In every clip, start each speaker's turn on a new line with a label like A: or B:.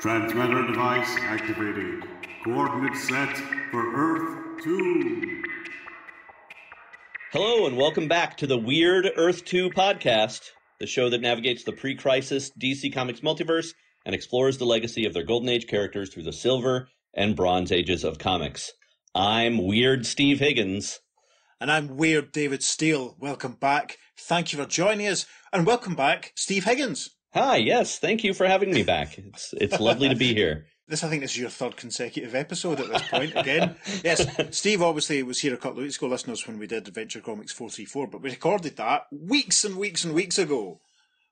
A: Transmitter device activated. Coordinates set for Earth 2.
B: Hello and welcome back to the Weird Earth 2 podcast, the show that navigates the pre-crisis DC Comics multiverse and explores the legacy of their Golden Age characters through the Silver and Bronze Ages of comics. I'm Weird Steve Higgins.
C: And I'm Weird David Steele. Welcome back. Thank you for joining us. And welcome back, Steve Higgins.
B: Hi, yes, thank you for having me back. It's lovely to be here.
C: I think this is your third consecutive episode at this point, again. Yes, Steve obviously was here a couple of weeks ago, listeners, when we did Adventure Comics 434, but we recorded that weeks and weeks and weeks ago,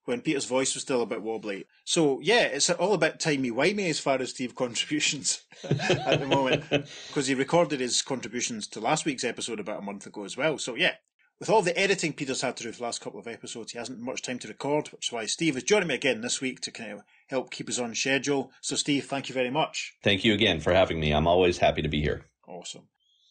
C: when Peter's voice was still a bit wobbly. So, yeah, it's all a bit timey-wimey as far as Steve contributions at the moment, because he recorded his contributions to last week's episode about a month ago as well. So, yeah, with all the editing Peter's had to do for the last couple of episodes, he hasn't much time to record, which is why Steve is joining me again this week to kind of help keep us on schedule. So, Steve, thank you very much.
B: Thank you again for having me. I'm always happy to be here.
C: Awesome.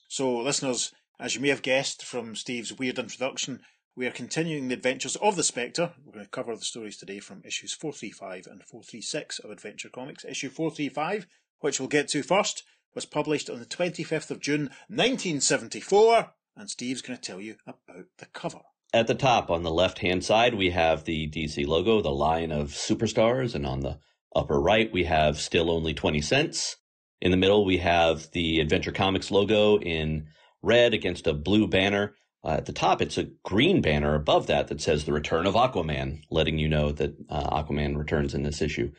C: So, listeners, as you may have guessed from Steve's weird introduction, we are continuing the adventures of the Spectre. We're going to cover the stories today from issues 435 and 436 of Adventure Comics. Issue 435, which we'll get to first, was published on the 25th of June, 1974, and Steve's going to tell you about the cover.
B: At the top, on the left-hand side, we have the DC logo, the line of superstars, and on the upper right, we have Still Only 20 Cents. In the middle, we have the Adventure Comics logo in red against a blue banner. At the top, it's a green banner above that says The Return of Aquaman, letting you know that Aquaman returns in this issue.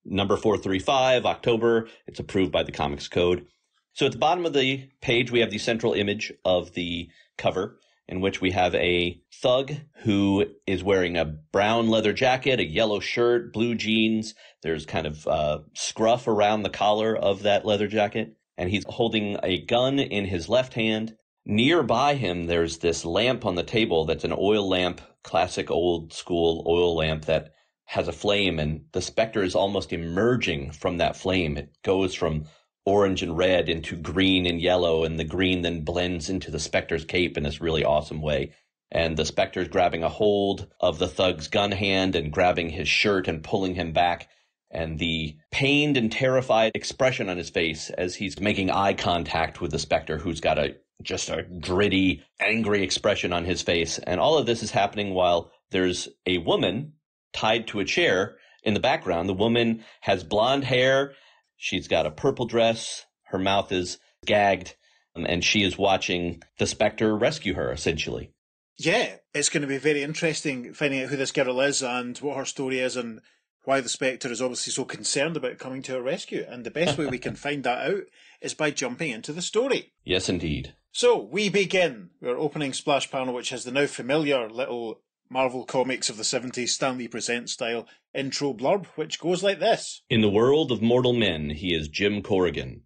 B: Number 435, October, it's approved by the Comics Code. So at the bottom of the page, we have the central image of the cover, in which we have a thug who is wearing a brown leather jacket, a yellow shirt, blue jeans. There's kind of scruff around the collar of that leather jacket, and he's holding a gun in his left hand. Nearby him, there's this lamp on the table that's an oil lamp, classic old school oil lamp that has a flame, and the Spectre is almost emerging from that flame. It goes from orange and red into green and yellow, and the green then blends into the Spectre's cape in this really awesome way. And the Spectre's grabbing a hold of the thug's gun hand and grabbing his shirt and pulling him back. And the pained and terrified expression on his face as he's making eye contact with the Spectre, who's got just a gritty, angry expression on his face. And all of this is happening while there's a woman tied to a chair in the background. The woman has blonde hair. She's got a purple dress. Her mouth is gagged. And she is watching the Spectre rescue her, essentially.
C: Yeah, it's going to be very interesting finding out who this girl is and what her story is and why the Spectre is obviously so concerned about coming to her rescue. And the best way we can find that out is by jumping into the story.
B: Yes, indeed.
C: So, we begin our opening splash panel, which has the now familiar little Marvel Comics of the 70s Stan Lee Presents style intro blurb, which goes like this.
B: In the world of mortal men, he is Jim Corrigan,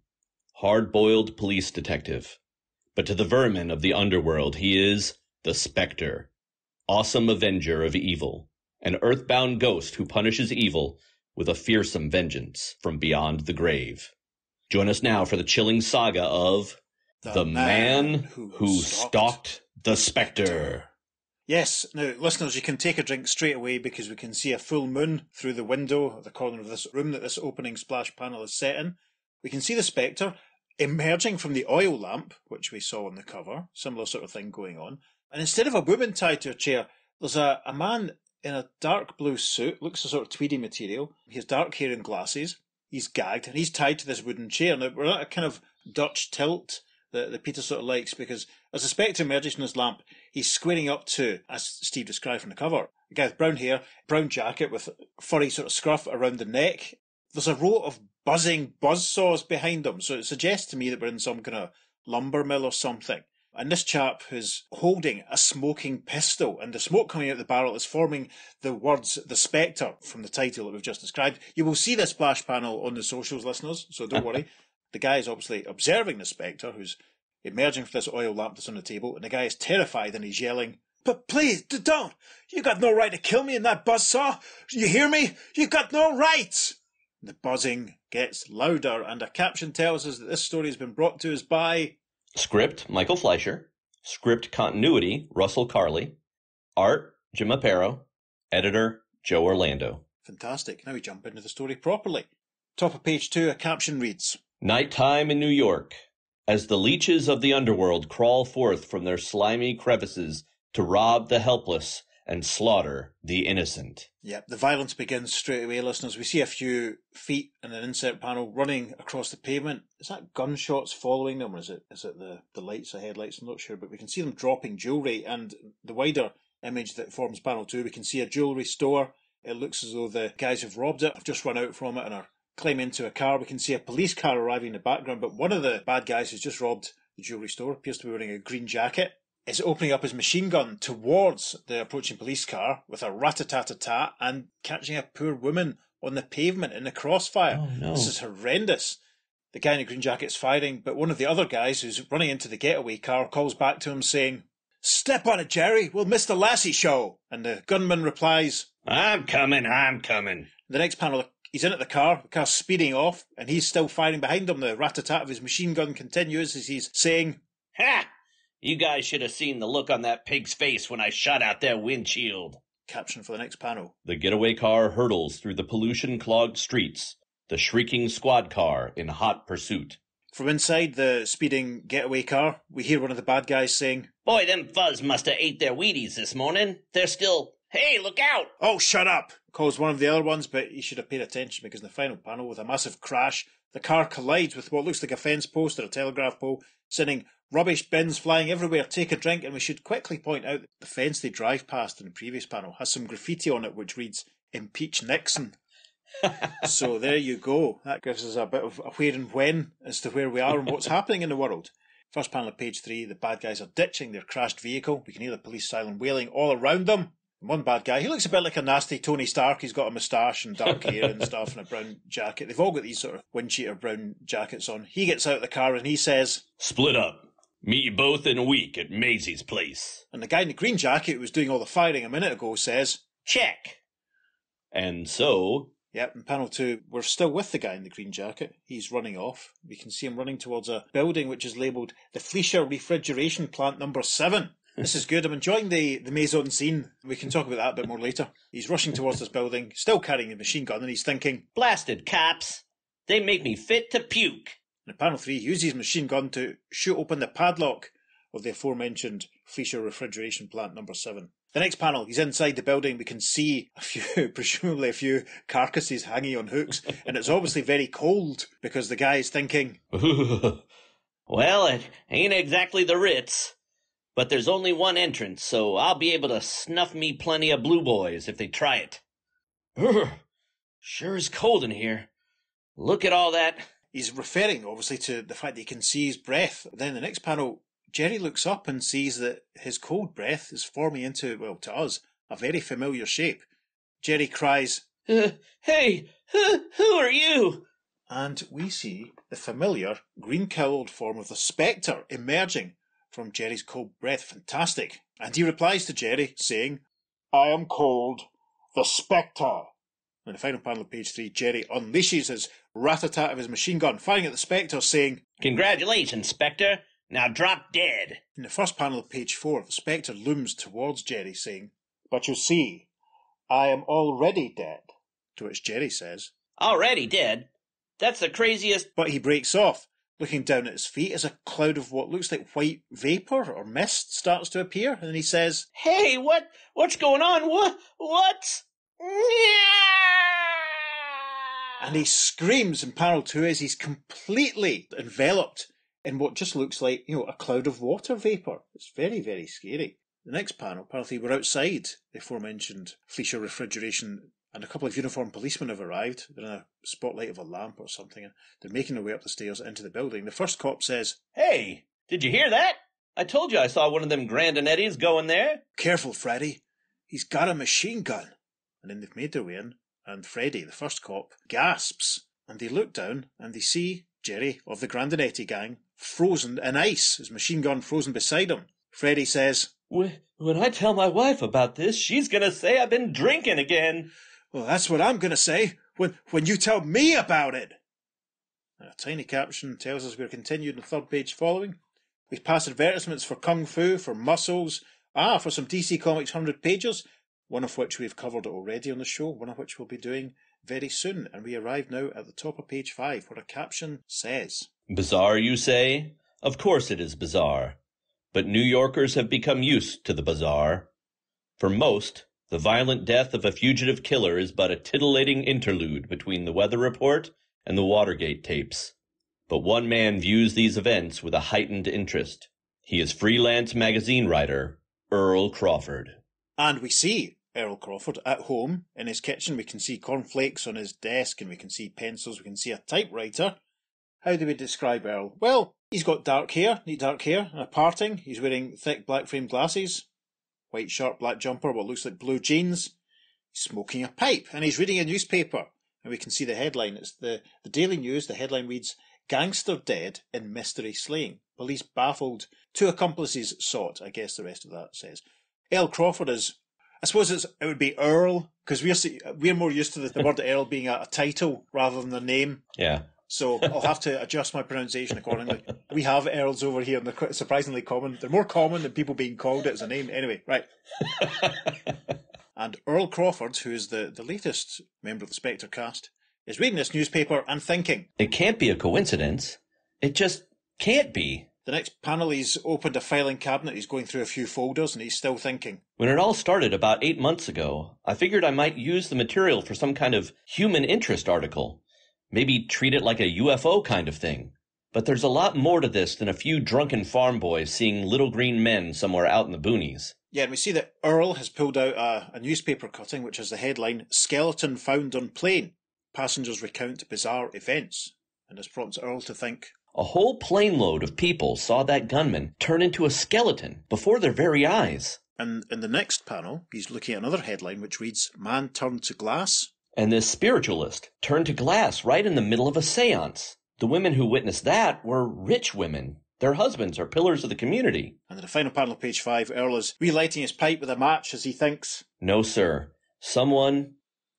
B: hard-boiled police detective. But to the vermin of the underworld, he is the Spectre, awesome avenger of evil, an earthbound ghost who punishes evil with a fearsome vengeance from beyond the grave. Join us now for the chilling saga of The Man Who Stalked the Spectre.
C: Yes, now, listeners, you can take a drink straight away because we can see a full moon through the window at the corner of this room that this opening splash panel is set in. We can see the Spectre emerging from the oil lamp, which we saw on the cover, similar sort of thing going on. And instead of a woman tied to a chair, there's a man in a dark blue suit, looks a sort of tweedy material. He has dark hair and glasses. He's gagged, and he's tied to this wooden chair. Now, we're at a kind of Dutch tilt that Peter sort of likes, because as the Spectre emerges from his lamp, he's squaring up to, as Steve described from the cover, a guy with brown hair, brown jacket with furry sort of scruff around the neck. There's a row of buzzing buzzsaws behind him, so it suggests to me that we're in some kind of lumber mill or something. And this chap is holding a smoking pistol, and the smoke coming out of the barrel is forming the words "The Spectre" from the title that we've just described. You will see this splash panel on the socials, listeners, so don't worry. The guy is obviously observing the Spectre, who's emerging from this oil lamp that's on the table, and the guy is terrified and he's yelling, "But please, don't! You got no right to kill me in that buzzsaw! You hear me? You've got no right!" The buzzing gets louder, and a caption tells us that this story has been brought to us by...
B: Script, Michael Fleischer. Script continuity, Russell Carley. Art, Jim Aparo. Editor, Joe Orlando.
C: Fantastic. Now we jump into the story properly. Top of page 2, a caption reads,
B: Nighttime in New York. As the leeches of the underworld crawl forth from their slimy crevices to rob the helpless and slaughter the innocent.
C: Yep, the violence begins straight away, listeners. We see a few feet in an insert panel running across the pavement. Is that gunshots following them, or is it the lights, the headlights? I'm not sure, but we can see them dropping jewellery, and the wider image that forms panel 2, we can see a jewellery store. It looks as though the guys who've robbed it have just run out from it and are climbing into a car. We can see a police car arriving in the background, but one of the bad guys who's just robbed the jewellery store appears to be wearing a green jacket. Is opening up his machine gun towards the approaching police car with a rat-a-tat-a-tat and catching a poor woman on the pavement in the crossfire.
B: Oh, no.
C: This is horrendous. The guy in the green jacket's firing, but one of the other guys who's running into the getaway car calls back to him saying, "Step on it, Jerry, we'll miss the Lassie show." And the gunman replies,
B: I'm coming.
C: The next panel, he's in at the car's speeding off, and he's still firing behind him. The rat-a-tat of his machine gun continues as he's saying,
B: Ha! You guys should have seen the look on that pig's face when I shot out their windshield.
C: Caption for the next panel.
B: The getaway car hurtles through the pollution-clogged streets, the shrieking squad car in hot pursuit.
C: From inside the speeding getaway car, we hear one of the bad guys saying,
B: Boy, them fuzz must have ate their Wheaties this morning. They're still... Hey, look out!
C: "Oh, shut up!" calls one of the other ones, but he should have paid attention because in the final panel, with a massive crash, the car collides with what looks like a fence post or a telegraph pole, sending rubbish bins flying everywhere. Take a drink. And we should quickly point out that the fence they drive past in the previous panel has some graffiti on it which reads, "Impeach Nixon." So there you go. That gives us a bit of a where and when as to where we are and what's happening in the world. First panel of page 3, the bad guys are ditching their crashed vehicle. We can hear the police siren wailing all around them. And one bad guy, he looks a bit like a nasty Tony Stark. He's got a moustache and dark hair and stuff and a brown jacket. They've all got these sort of wind-cheater brown jackets on. He gets out of the car and he says,
B: Split up. Meet you both in a week at Maisie's place.
C: And the guy in the green jacket who was doing all the firing a minute ago says,
B: Check. And so...
C: Yep, in panel 2, we're still with the guy in the green jacket. He's running off. We can see him running towards a building which is labelled the Fleischer Refrigeration Plant number 7. This is good. I'm enjoying the maison scene. We can talk about that a bit more later. He's rushing towards this building, still carrying a machine gun, and he's thinking,
B: Blasted cops. They make me fit to puke.
C: And in panel 3, he uses his machine gun to shoot open the padlock of the aforementioned Fleischer Refrigeration Plant number 7. The next panel, he's inside the building. We can see presumably a few carcasses hanging on hooks, and it's obviously very cold because the guy is thinking,
B: Well, it ain't exactly the Ritz, but there's only one entrance, so I'll be able to snuff me plenty of blue boys if they try it. Sure is cold in here. Look at all that.
C: He's referring, obviously, to the fact that he can see his breath. Then the next panel, Jerry looks up and sees that his cold breath is forming into, well, to us, a very familiar shape. Jerry cries,
B: Hey, who are you?
C: And we see the familiar green-colored form of the Spectre emerging from Jerry's cold breath. Fantastic. And he replies to Jerry, saying, I am called the Spectre. In the final panel of page 3, Jerry unleashes his rat-a-tat of his machine gun, firing at the Spectre, saying,
B: Congratulations, Spectre. Now drop dead.
C: In the first panel of page 4, the Spectre looms towards Jerry, saying, But you see, I am already dead. To which Jerry says,
B: Already dead? That's the craziest...
C: But he breaks off. Looking down at his feet as a cloud of what looks like white vapour or mist starts to appear, and then he says,
B: Hey, what's going on? What?
C: And he screams in panel 2 as he's completely enveloped in what just looks like, a cloud of water vapour. It's very, very scary. The next panel, panel 3, we're outside the aforementioned Fleischer Refrigeration, and a couple of uniformed policemen have arrived. They're in a spotlight of a lamp or something, and they're making their way up the stairs into the building. The first cop says,
B: Hey, did you hear that? I told you I saw one of them Grandinettis going there.
C: Careful, Freddy. He's got a machine gun. And then they've made their way in, and Freddy, the first cop, gasps, and they look down and they see Jerry of the Grandinetti gang frozen in ice, his machine gun frozen beside him. Freddy says,
B: When I tell my wife about this, she's going to say I've been drinking again.
C: Well, that's what I'm going to say when you tell me about it. And a tiny caption tells us we're continued in the third page following. We've passed advertisements for Kung Fu, for Muscles, for some DC Comics 100 pages, one of which we've covered already on the show, one of which we'll be doing very soon, and we arrive now at the top of page 5, where a caption says,
B: Bizarre, you say? Of course it is bizarre. But New Yorkers have become used to the bizarre. For most, the violent death of a fugitive killer is but a titillating interlude between the weather report and the Watergate tapes. But one man views these events with a heightened interest. He is freelance magazine writer Earl Crawford.
C: And we see Earl Crawford at home in his kitchen. We can see cornflakes on his desk, and we can see pencils, we can see a typewriter. How do we describe Earl? Well, he's got dark hair, neat dark hair, and a parting. He's wearing thick black framed glasses, white shirt, black jumper, what looks like blue jeans. He's smoking a pipe, and he's reading a newspaper. And we can see the headline. It's the Daily News. The headline reads, Gangster Dead in Mystery Slaying. Police baffled. 2 accomplices sought. I guess the rest of that says. Earl Crawford is, I suppose it would be Earl, because we're more used to the word Earl being a title rather than a name.
B: Yeah.
C: So I'll have to adjust my pronunciation accordingly. We have Earls over here, and they're surprisingly common. They're more common than people being called it as a name. Anyway, right. And Earl Crawford, who is the latest member of the Spectre cast, is reading this newspaper and thinking.
B: It can't be a coincidence. It just can't be.
C: The next panel, he's opened a filing cabinet, he's going through a few folders, and he's still thinking.
B: When it all started about 8 months ago, I figured I might use the material for some kind of human interest article. Maybe treat it like a UFO kind of thing. But there's a lot more to this than a few drunken farm boys seeing little green men somewhere out in the boonies.
C: Yeah, and we see that Earl has pulled out a newspaper cutting, which has the headline, Skeleton Found on Plane. Passengers recount bizarre events. And this prompts Earl to think.
B: A whole plane load of people saw that gunman turn into a skeleton before their very eyes.
C: And in the next panel, he's looking at another headline which reads, Man Turned to Glass.
B: And this spiritualist turned to glass right in the middle of a seance. The women who witnessed that were rich women. Their husbands are pillars of the community.
C: And in the final panel of page 5, Earl is relighting his pipe with a match as he thinks.
B: No, sir. Someone,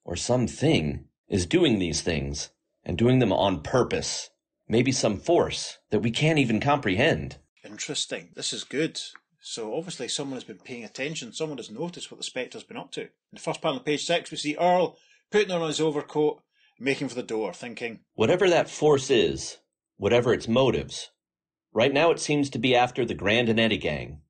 B: or something, is doing these things, and doing them on purpose. Maybe some force that we can't even comprehend.
C: Interesting. This is good. So obviously someone has been paying attention. Someone has noticed what the Spectre's been up to. In the first panel of page 6, we see Earl putting on his overcoat, making for the door, thinking.
B: Whatever that force is, whatever its motives, right now it seems to be after the Grand and Eddie gang.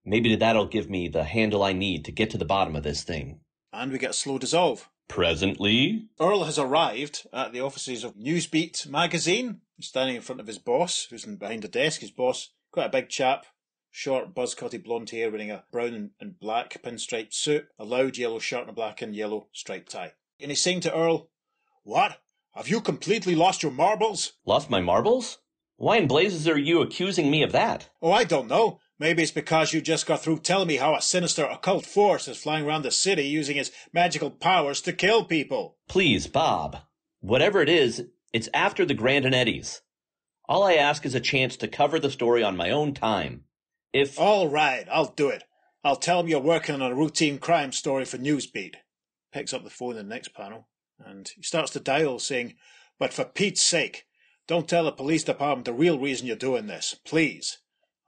B: Maybe that'll give me the handle I need to get to the bottom of this thing.
C: And we get a slow dissolve.
B: Presently,
C: Earl has arrived at the offices of Newsbeat magazine. He's standing in front of his boss, who's behind the desk. His boss, quite a big chap, short, buzz-cutted blonde hair, wearing a brown and black pinstriped suit, a loud yellow shirt and a black and yellow striped tie. And he's saying to Earl, What? Have you completely lost your marbles?
B: Lost my marbles? Why in blazes are you accusing me of that?
C: Oh, I don't know. Maybe it's because you just got through telling me how a sinister occult force is flying around the city using its magical powers to kill people.
B: Please, Bob. Whatever it is, it's after the Grand and Eddie's. All I ask is a chance to cover the story on my own time. If...
C: All right, I'll do it. I'll tell him you're working on a routine crime story for Newsbeat. Picks up the phone in the next panel, and he starts to dial, saying, But for Pete's sake, don't tell the police department the real reason you're doing this, please.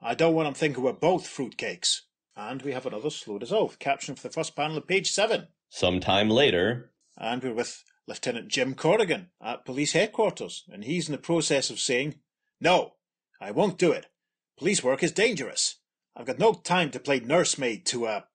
C: I don't want them thinking we're both fruitcakes. And we have another slow dissolve, caption for the first panel of page 7.
B: Sometime later.
C: And we're with Lieutenant Jim Corrigan at police headquarters, and he's in the process of saying, No, I won't do it. Police work is dangerous. I've got no time to play nursemaid to a...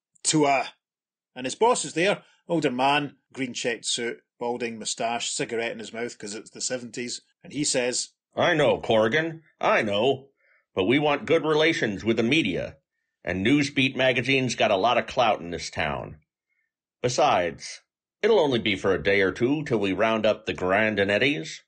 C: And his boss is there, older man, green checked suit, balding, moustache, cigarette in his mouth because it's the 70s, and he says,
B: I know, Corrigan, I know. But we want good relations with the media, and Newsbeat magazine's got a lot of clout in this town. Besides, it'll only be for a day or two till we round up the Grand and Eddies.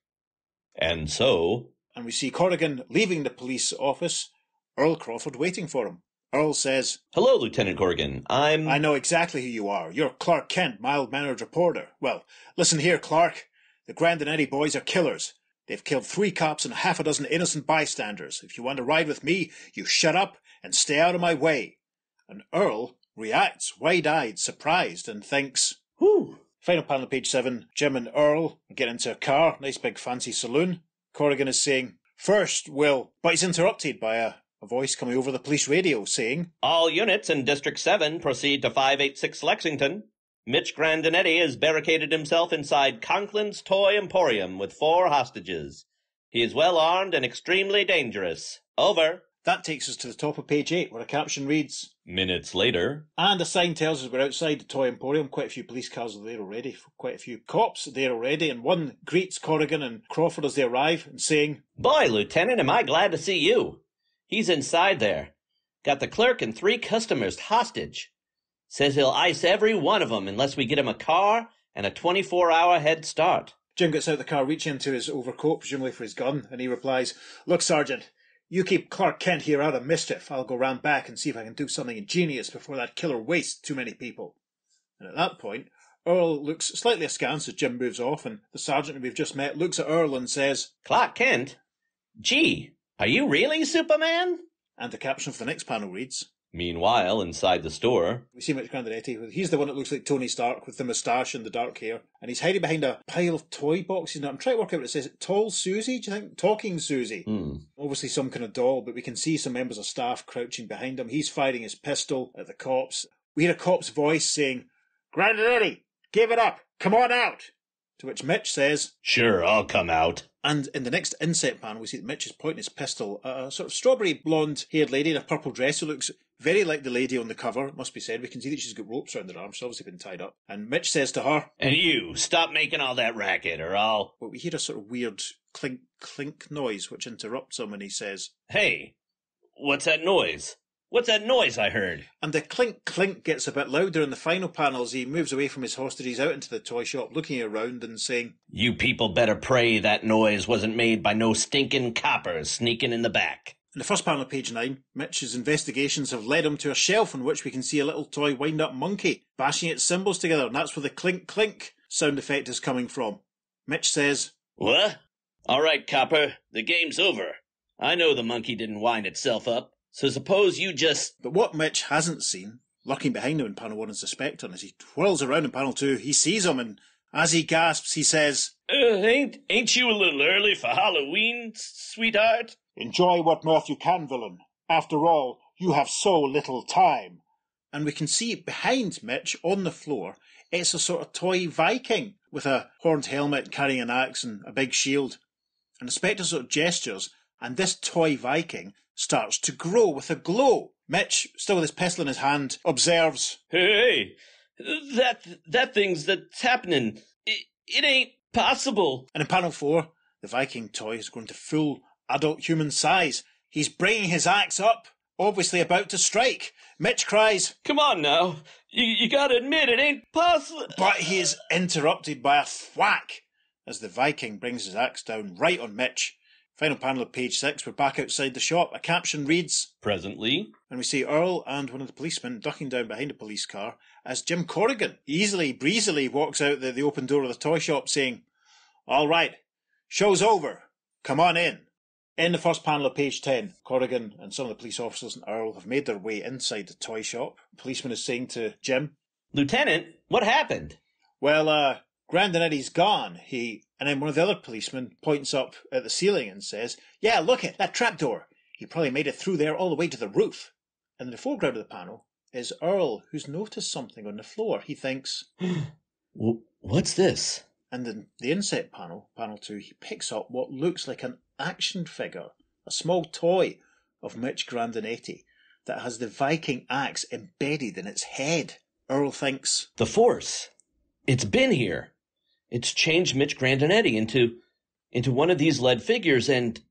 B: And so...
C: And we see Corrigan leaving the police office, Earl Crawford waiting for him. Earl says,
B: Hello, Lieutenant Corrigan. I
C: know exactly who you are. You're Clark Kent, mild-mannered reporter. Well, listen here, Clark. The Grand and Eddie boys are killers. They've killed 3 cops and half a dozen innocent bystanders. If you want to ride with me, you shut up and stay out of my way. And Earl reacts, wide-eyed, surprised, and thinks, Whew. Final panel of page 7, Jim and Earl get into a car, nice big fancy saloon. Corrigan is saying, First, Will, but he's interrupted by a voice coming over the police radio saying,
B: All units in District 7 proceed to 586 Lexington. Mitch Grandinetti has barricaded himself inside Conklin's Toy Emporium with 4 hostages. He is well armed and extremely dangerous. Over.
C: That takes us to the top of page 8, where a caption reads,
B: Minutes later.
C: And a sign tells us we're outside the Toy Emporium. Quite a few police cars are there already. Quite a few cops are there already. And one greets Corrigan and Crawford as they arrive and saying,
B: Boy, Lieutenant, am I glad to see you. He's inside there. Got the clerk and 3 customers hostage. Says he'll ice every one of them unless we get him a car and a 24-hour head start.
C: Jim gets out of the car, reaching into his overcoat, presumably for his gun, and he replies, Look, Sergeant, you keep Clark Kent here out of mischief. I'll go round back and see if I can do something ingenious before that killer wastes too many people. And at that point, Earl looks slightly askance as Jim moves off, and the sergeant who we've just met looks at Earl and says,
B: Clark Kent? Gee, are you really Superman?
C: And the caption for the next panel reads,
B: Meanwhile, inside the store,
C: we see Mitch Grandinetti. He's the one that looks like Tony Stark with the moustache and the dark hair. And he's hiding behind a pile of toy boxes. Now, I'm trying to work out what it says. Tall Susie? Do you think? Talking Susie. Obviously some kind of doll, but we can see some members of staff crouching behind him. He's firing his pistol at the cops. We hear a cop's voice saying, Grandinetti, give it up. Come on out. To which Mitch says,
B: Sure, I'll come out.
C: And in the next inset panel, we see that Mitch is pointing his pistol at a sort of strawberry blonde-haired lady in a purple dress who looks very like the lady on the cover, it must be said. We can see that she's got ropes around her arms. She's obviously been tied up. And Mitch says to her,
B: And you, stop making all that racket or I'll...
C: But we hear a sort of weird clink noise which interrupts him, and he says,
B: Hey, what's that noise? What's that noise I heard?
C: And the clink gets a bit louder in the final panel as he moves away from his hostages out into the toy shop, looking around and saying,
B: You people better pray that noise wasn't made by no stinking coppers sneaking in the back.
C: In the first panel of page 9, Mitch's investigations have led him to a shelf on which we can see a little toy wind-up monkey bashing its cymbals together, and that's where the clink sound effect is coming from. Mitch says,
B: What? All right, copper, the game's over. I know the monkey didn't wind itself up. So suppose you just...
C: But what Mitch hasn't seen, lurking behind him in panel 1 is the Spectre, and as he twirls around in panel 2, he sees him, and as he gasps, he says,
B: Ain't you a little early for Halloween, sweetheart?
C: Enjoy what mirth you can, villain. After all, you have so little time. And we can see behind Mitch, on the floor, it's a sort of toy Viking, with a horned helmet, carrying an axe and a big shield. And the Spectre sort of gestures, and this toy Viking starts to grow with a glow. Mitch, still with his pistol in his hand, observes,
B: Hey, that thing's that's happening. It ain't possible.
C: And in panel 4, the Viking toy has grown to full adult human size. He's bringing his axe up, obviously about to strike. Mitch cries,
B: Come on now, you gotta admit it ain't possible.
C: But he is interrupted by a thwack as the Viking brings his axe down right on Mitch. Final panel of page 6, we're back outside the shop. A caption reads,
B: Presently.
C: And we see Earl and one of the policemen ducking down behind a police car as Jim Corrigan easily, breezily walks out the open door of the toy shop saying, All right, show's over. Come on in. In the first panel of page 10, Corrigan and some of the police officers and Earl have made their way inside the toy shop. The policeman is saying to Jim,
B: Lieutenant, what happened?
C: Well, Grandinetti's gone. And then one of the other policemen points up at the ceiling and says, Yeah, look at that trapdoor. He probably made it through there all the way to the roof. And in the foreground of the panel is Earl, who's noticed something on the floor. He thinks,
B: What's this?
C: And in the inset panel, panel 2, he picks up what looks like an action figure, a small toy of Mitch Grandinetti that has the Viking axe embedded in its head. Earl thinks,
B: The Force. It's been here. It's changed Mitch Grandinetti into one of these lead figures and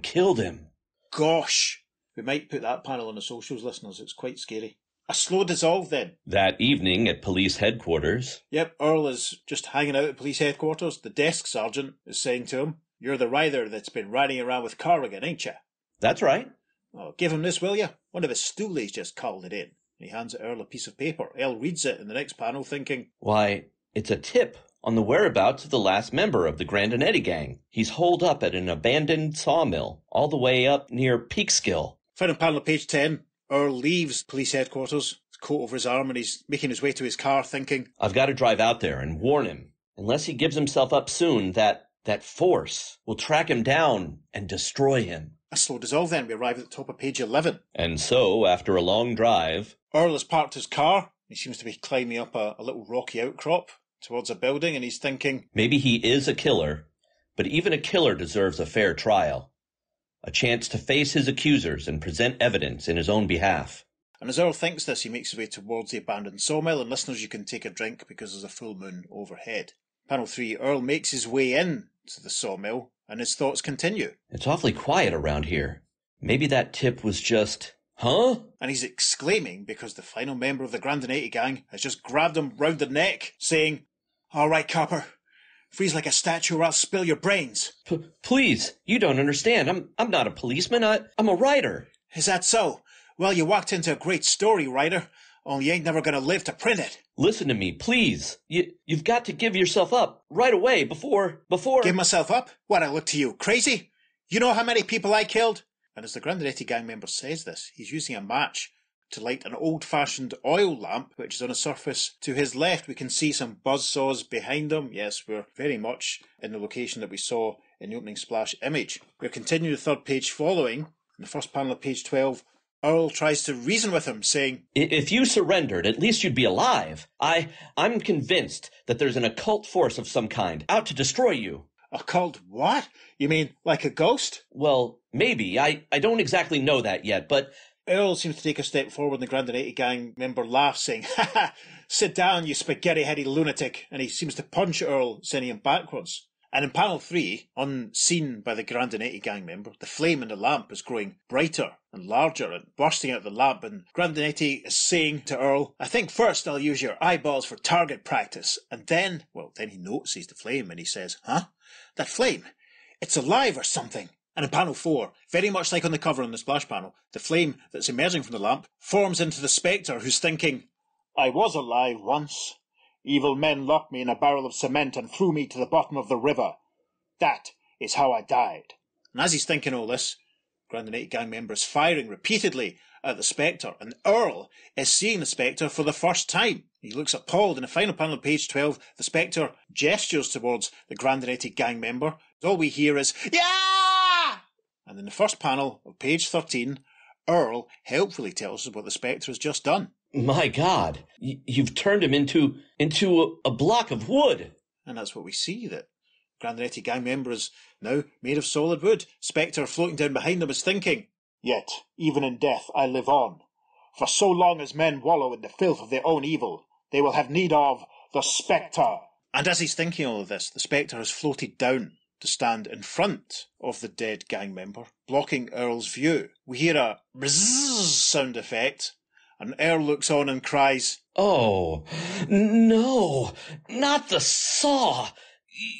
B: killed him.
C: Gosh. We might put that panel on the socials, listeners. It's quite scary. A slow dissolve then.
B: That evening at police headquarters.
C: Yep, Earl is just hanging out at police headquarters. The desk sergeant is saying to him, You're the rider that's been riding around with Corrigan, ain't you?
B: That's right.
C: Oh, give him this, will you? One of his stoolies just called it in. He hands Earl a piece of paper. Earl reads it in the next panel thinking,
B: Why, it's a tip on the whereabouts of the last member of the Grandinetti gang. He's holed up at an abandoned sawmill all the way up near Peekskill.
C: Final panel of page 10. Earl leaves police headquarters, his coat over his arm, and he's making his way to his car thinking,
B: I've got to drive out there and warn him. Unless he gives himself up soon, that Force will track him down and destroy him.
C: A slow dissolve then. We arrive at the top of page 11.
B: And so, after a long drive,
C: Earl has parked his car. He seems to be climbing up a little rocky outcrop towards a building, and he's thinking,
B: maybe he is a killer, but even a killer deserves a fair trial. A chance to face his accusers and present evidence in his own behalf.
C: And as Earl thinks this, he makes his way towards the abandoned sawmill, and listeners, you can take a drink because there's a full moon overhead. Panel 3, Earl makes his way in to the sawmill, and his thoughts continue.
B: It's awfully quiet around here. Maybe that tip was just... Huh?
C: And he's exclaiming because the final member of the Grandinati gang has just grabbed him round the neck, saying, "All right, copper, freeze like a statue or I'll spill your brains."
B: Please, you don't understand. I'm not a policeman. I'm a writer.
C: Is that so? Well, you walked into a great story, writer, only you ain't never going to live to print it.
B: Listen to me, please. You've got to give yourself up right away before...
C: Give myself up? What, I look to you crazy? You know how many people I killed? And as the Grandinati gang member says this, he's using a match to light an old-fashioned oil lamp, which is on a surface to his left. We can see some buzzsaws behind him. Yes, we're very much in the location that we saw in the opening splash image. We're continuing the third page following. In the first panel of page 12, Earl tries to reason with him, saying,
B: "If you surrendered, at least you'd be alive. I'm convinced that there's an occult force of some kind out to destroy you."
C: "Occult what? You mean like a ghost?"
B: "Well, maybe. I don't exactly know that yet, but..."
C: Earl seems to take a step forward, and the Grandinati gang member laughs, saying, "Ha ha, sit down, you spaghetti-headed lunatic," and he seems to punch Earl, sending him backwards. And in panel 3, unseen by the Grandinati gang member, the flame in the lamp is growing brighter and larger and bursting out of the lamp, and Grandinati is saying to Earl, "I think first I'll use your eyeballs for target practice, and then..." Well, then he notices the flame and he says, "Huh? That flame? It's alive or something." And in panel 4, very much like on the cover on the splash panel, the flame that's emerging from the lamp forms into the Spectre, who's thinking, "I was alive once. Evil men locked me in a barrel of cement and threw me to the bottom of the river. That is how I died." And as he's thinking all this, Grandinati gang member is firing repeatedly at the Spectre, and Earl is seeing the Spectre for the first time. He looks appalled. In the final panel of page 12, the Spectre gestures towards the Grandinati gang member. All we hear is, "Yeah!" And in the first panel of page 13, Earl helpfully tells us what the Spectre has just done.
B: My God, you've turned him into a block of wood.
C: And that's what we see, that Grandinati gang member is now made of solid wood. Spectre floating down behind him is thinking, "Yet, even in death, I live on. For so long as men wallow in the filth of their own evil, they will have need of the Spectre." And as he's thinking all of this, the Spectre has floated down to stand in front of the dead gang member, blocking Earl's view. We hear a bzzz sound effect, and Earl looks on and cries,
B: "Oh, no, not the saw.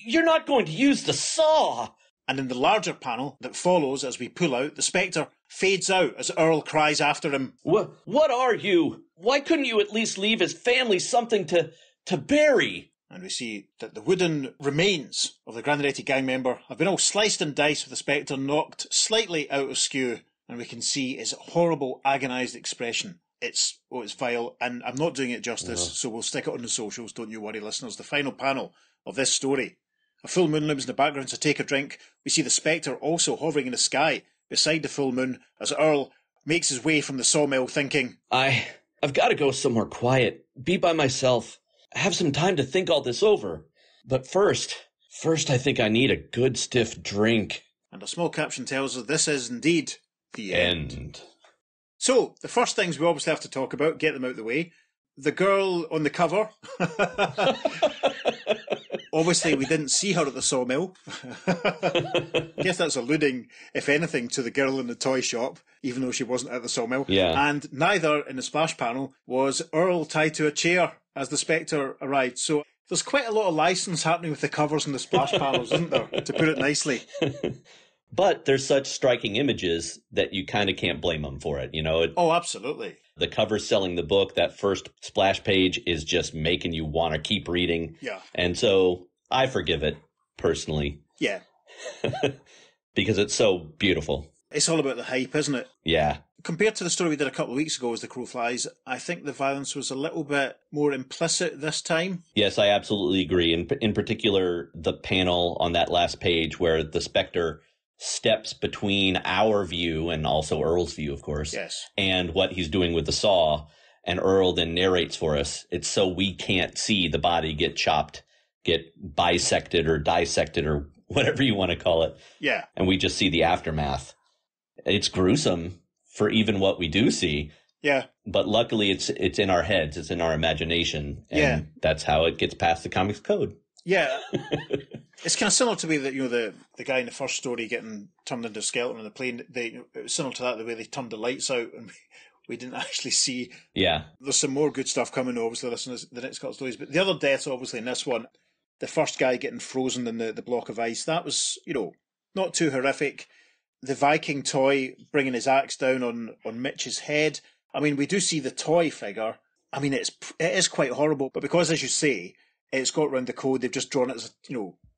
B: You're not going to use the saw."
C: And in the larger panel that follows as we pull out, the Spectre fades out as Earl cries after him,
B: What are you? Why couldn't you at least leave his family something to bury?"
C: And we see that the wooden remains of the Grandinati gang member have been all sliced and diced with the Spectre knocked slightly out of skew, and we can see his horrible, agonised expression. It's vile, and I'm not doing it justice, so we'll stick it on the socials, don't you worry, listeners. The final panel of this story. A full moon looms in the background, so take a drink. We see the Spectre also hovering in the sky beside the full moon as Earl makes his way from the sawmill thinking,
B: I've got to go somewhere quiet, be by myself, have some time to think all this over. But first I think I need a good stiff drink.
C: And a small caption tells us this is indeed the
B: End.
C: So, the first things we obviously have to talk about, get them out of the way. The girl on the cover. Obviously, we didn't see her at the sawmill. I guess that's alluding, if anything, to the girl in the toy shop, even though she wasn't at the sawmill.
B: Yeah.
C: And neither in the splash panel was Earl tied to a chair as the Spectre arrived. So there's quite a lot of license happening with the covers and the splash panels, isn't there? To put it nicely.
B: But there's such striking images that you kind of can't blame them for it, you know?
C: Oh, absolutely.
B: The cover selling the book, that first splash page is just making you want to keep reading.
C: Yeah.
B: And so I forgive it, personally.
C: Yeah.
B: Because it's so beautiful.
C: It's all about the hype, isn't it?
B: Yeah.
C: Compared to the story we did a couple of weeks ago as The Crow Flies, I think the violence was a little bit more implicit this time.
B: Yes, I absolutely agree. In particular, the panel on that last page where the Spectre steps between our view and also Earl's view, of course.
C: Yes.
B: And what he's doing with the saw. and Earl then narrates for us. It's so we can't see the body get chopped, get bisected or dissected or whatever you want to call it.
C: Yeah.
B: And we just see the aftermath. It's gruesome for even what we do see.
C: Yeah.
B: But luckily it's in our heads, it's in our imagination. And that's how it gets past the comics code.
C: Yeah. It's kind of similar to the guy in the first story getting turned into a skeleton on the plane. It was similar to that, the way they turned the lights out and we didn't actually see.
B: Yeah.
C: There's some more good stuff coming, obviously, the next couple of stories. But the other deaths, obviously, in this one, the first guy getting frozen in the block of ice, that was, not too horrific. The Viking toy bringing his axe down on Mitch's head. I mean, we do see the toy figure. I mean, it is quite horrible, but because, as you say, it's got round the code, they've just drawn it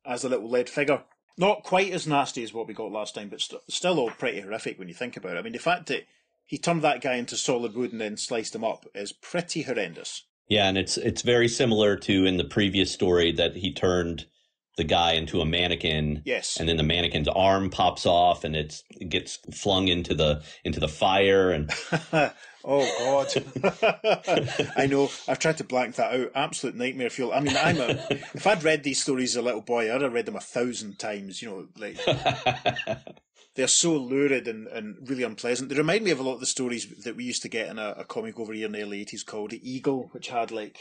C: as a little lead figure. Not quite as nasty as what we got last time, but still all pretty horrific when you think about it. I mean, the fact that he turned that guy into solid wood and then sliced him up is pretty horrendous.
B: Yeah, and it's very similar to in the previous story that he turned the guy into a mannequin.
C: Yes.
B: And then the mannequin's arm pops off and it gets flung into the fire and
C: oh God. I know. I've tried to blank that out. Absolute nightmare fuel. I mean, if I'd read these stories as a little boy, I'd have read them 1,000 times, They're so lurid and really unpleasant. They remind me of a lot of the stories that we used to get in a comic over here in the early 80s called The Eagle, which had a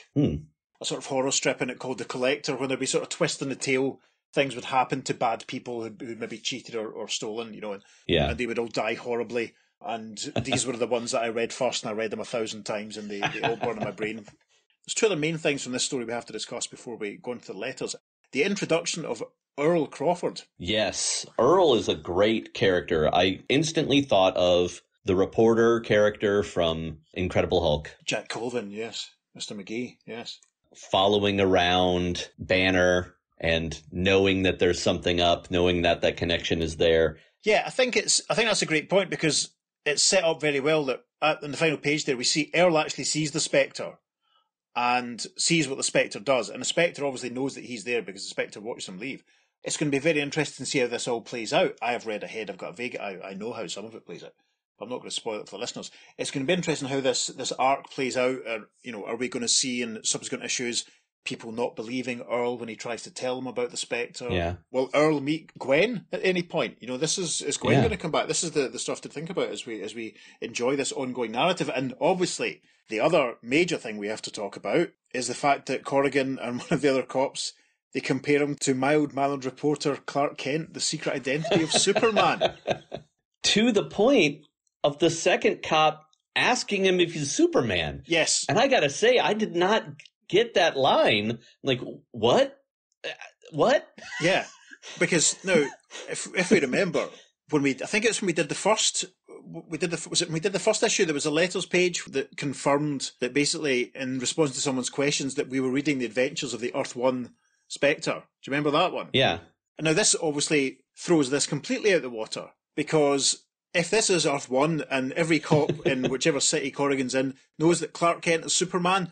C: sort of horror strip in it called The Collector, when there'd be sort of twisting the tail, things would happen to bad people who'd maybe cheated or stolen, and they would all die horribly. And these were the ones that I read first, and I read them 1,000 times, and they all burn in my brain. There's two of the main things from this story we have to discuss before we go into the letters. The introduction of Earl Crawford.
B: Yes, Earl is a great character. I instantly thought of the reporter character from Incredible Hulk.
C: Jack Colvin, yes. Mr. McGee, yes.
B: Following around Banner and knowing that there's something up, knowing that connection is there.
C: Yeah, I think that's a great point because it's set up very well that in the final page there we see Earl actually sees the Spectre and sees what the Spectre does. And the Spectre obviously knows that he's there because the Spectre watches him leave. It's going to be very interesting to see how this all plays out. I have read ahead. I've got a vague... I know how some of it plays out. But I'm not going to spoil it for the listeners. It's going to be interesting how this arc plays out. Are we going to see in subsequent issues people not believing Earl when he tries to tell them about the Spectre?
B: Yeah.
C: Will Earl meet Gwen at any point? This is Gwen going to come back? This is the stuff to think about as we enjoy this ongoing narrative. And obviously, the other major thing we have to talk about is the fact that Corrigan and one of the other cops, they compare him to mild-mannered reporter Clark Kent, the secret identity of Superman.
B: To the point of the second cop asking him if he's Superman.
C: Yes.
B: And I got to say, I did not get that line. Like, what? What?
C: Yeah. Because now, if we remember, when we did the first issue, there was a letters page that confirmed that basically, in response to someone's questions, that we were reading the adventures of the Earth 1 Spectre. Do you remember that one?
B: Yeah.
C: And now this obviously throws this completely out the water, because if this is Earth 1 and every cop in whichever city Corrigan's in knows that Clark Kent is Superman,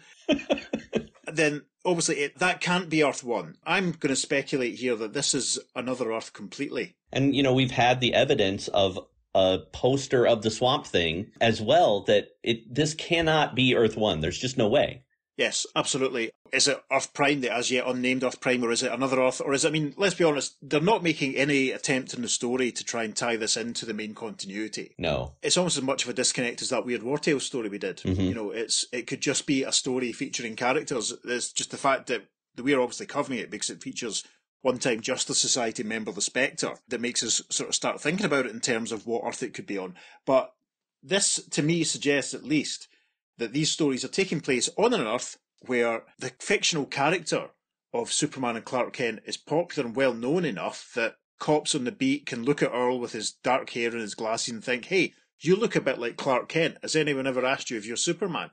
C: then obviously that can't be Earth 1. I'm going to speculate here that this is another Earth completely.
B: And, we've had the evidence of a poster of the Swamp Thing as well, that this cannot be Earth 1. There's just no way.
C: Yes, absolutely. Is it Earth Prime, the as yet unnamed Earth Prime, or is it another Earth? Or is it, let's be honest, they're not making any attempt in the story to try and tie this into the main continuity.
B: No.
C: It's almost as much of a disconnect as that weird War Tales story we did.
B: Mm-hmm.
C: It could just be a story featuring characters. It's just the fact that we're obviously covering it because it features one-time Justice Society member, the Spectre, that makes us sort of start thinking about it in terms of what Earth it could be on. But this, to me, suggests at least that these stories are taking place on an Earth where the fictional character of Superman and Clark Kent is popular and well known enough that cops on the beat can look at Earl with his dark hair and his glasses and think, hey, you look a bit like Clark Kent. Has anyone ever asked you if you're Superman?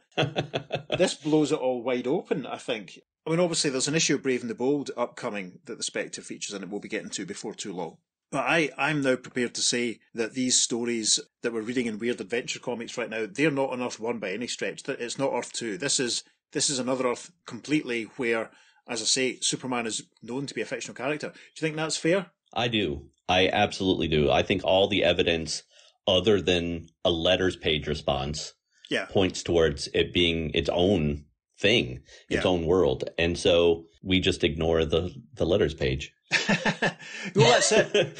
C: This blows it all wide open, I think. I mean, obviously, there's an issue of Brave and the Bold upcoming that the Spectre features in it we'll be getting to before too long. But I'm now prepared to say that these stories that we're reading in Weird Adventure comics right now, they're not on Earth 1 by any stretch. It's not Earth 2. This is another Earth completely where, as I say, Superman is known to be a fictional character. Do you think that's fair?
B: I do. I absolutely do. I think all the evidence other than a letters page response points towards it being its own thing, its own world. And so we just ignore the letters page.
C: Well, that's it.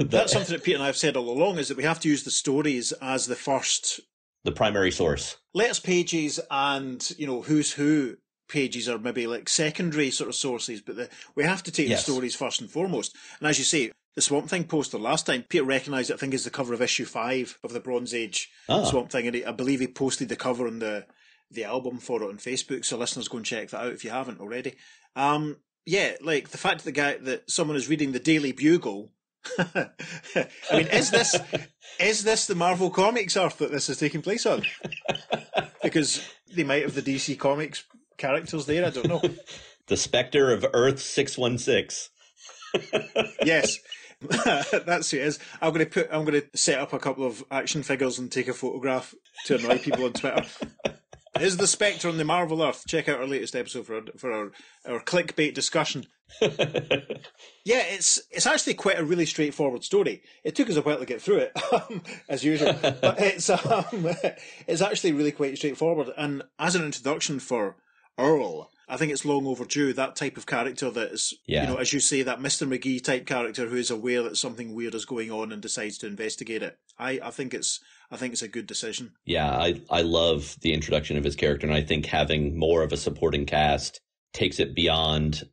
C: That's something that Peter and I have said all along, is that we have to use the stories as the
B: primary source.
C: Letters pages and, who's who pages are maybe like secondary sort of sources, but we have to take the stories first and foremost. And as you say, the Swamp Thing poster last time, Peter recognised it, I think, as the cover of issue 5 of the Bronze Age Swamp Thing, and I believe he posted the cover on the album for it on Facebook, so listeners, go and check that out if you haven't already. Like the fact that someone is reading the Daily Bugle. I mean, is this the Marvel Comics Earth that this is taking place on? Because they might have the DC Comics characters there, I don't know.
B: The Spectre of Earth 616.
C: Yes. That's who it is. I'm going to set up a couple of action figures and take a photograph to annoy people on Twitter. Is the Spectre on the Marvel Earth? Check out our latest episode for our clickbait discussion. Yeah, it's actually quite a really straightforward story. It took us a while to get through it, as usual, but it's actually really quite straightforward. And as an introduction for Earl, I think it's long overdue. That type of character that is, as you say, that Mr. McGee type character who is aware that something weird is going on and decides to investigate it. I think it's a good decision.
B: Yeah, I love the introduction of his character, and I think having more of a supporting cast takes it beyond,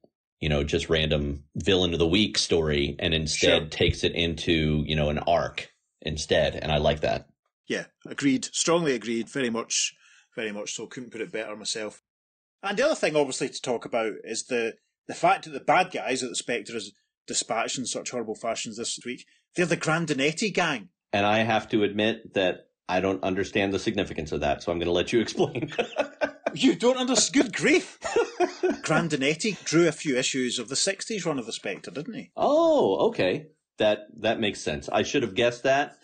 B: just random villain of the week story, and instead takes it into, an arc instead. And I like that.
C: Yeah, agreed. Strongly agreed. Very much so. Couldn't put it better myself. And the other thing, obviously, to talk about is the fact that the bad guys that the Spectre has dispatched in such horrible fashions this week, they're the Grandinetti gang.
B: And I have to admit that I don't understand the significance of that, so I'm going to let you explain.
C: You don't understand? Good grief. Grandinetti drew a few issues of the 60s run of the Spectre, didn't he?
B: Oh, okay. That makes sense. I should have guessed that.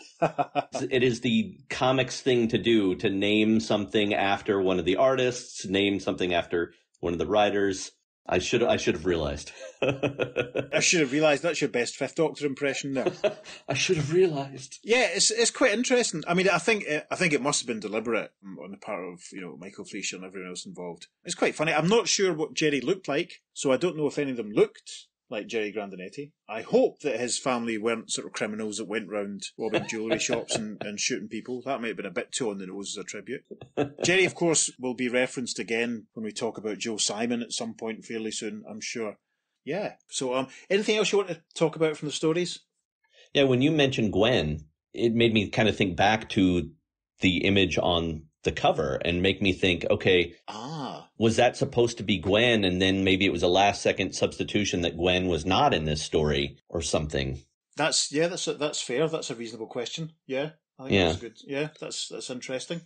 B: It is the comics thing to do, to name something after one of the artists, name something after one of the writers. I should have realized.
C: I should have realized. That's your best Fifth Doctor impression there.
B: I should have realized.
C: Yeah, it's quite interesting. I mean, I think it must have been deliberate on the part of Michael Fleischer and everyone else involved. It's quite funny. I'm not sure what Jerry looked like, so I don't know if any of them looked like Jerry Grandinetti. I hope that his family weren't sort of criminals that went round robbing jewellery shops and shooting people. That might have been a bit too on the nose as a tribute. Jerry, of course, will be referenced again when we talk about Joe Simon at some point fairly soon, I'm sure. Yeah. So, anything else you want to talk about from the stories?
B: Yeah, when you mentioned Gwen, it made me kind of think back to the image on the cover and make me think, okay, was that supposed to be Gwen, and then maybe it was a last-second substitution that Gwen was not in this story or something?
C: That's fair. That's a reasonable question. Yeah, I think that's good. Yeah, that's interesting.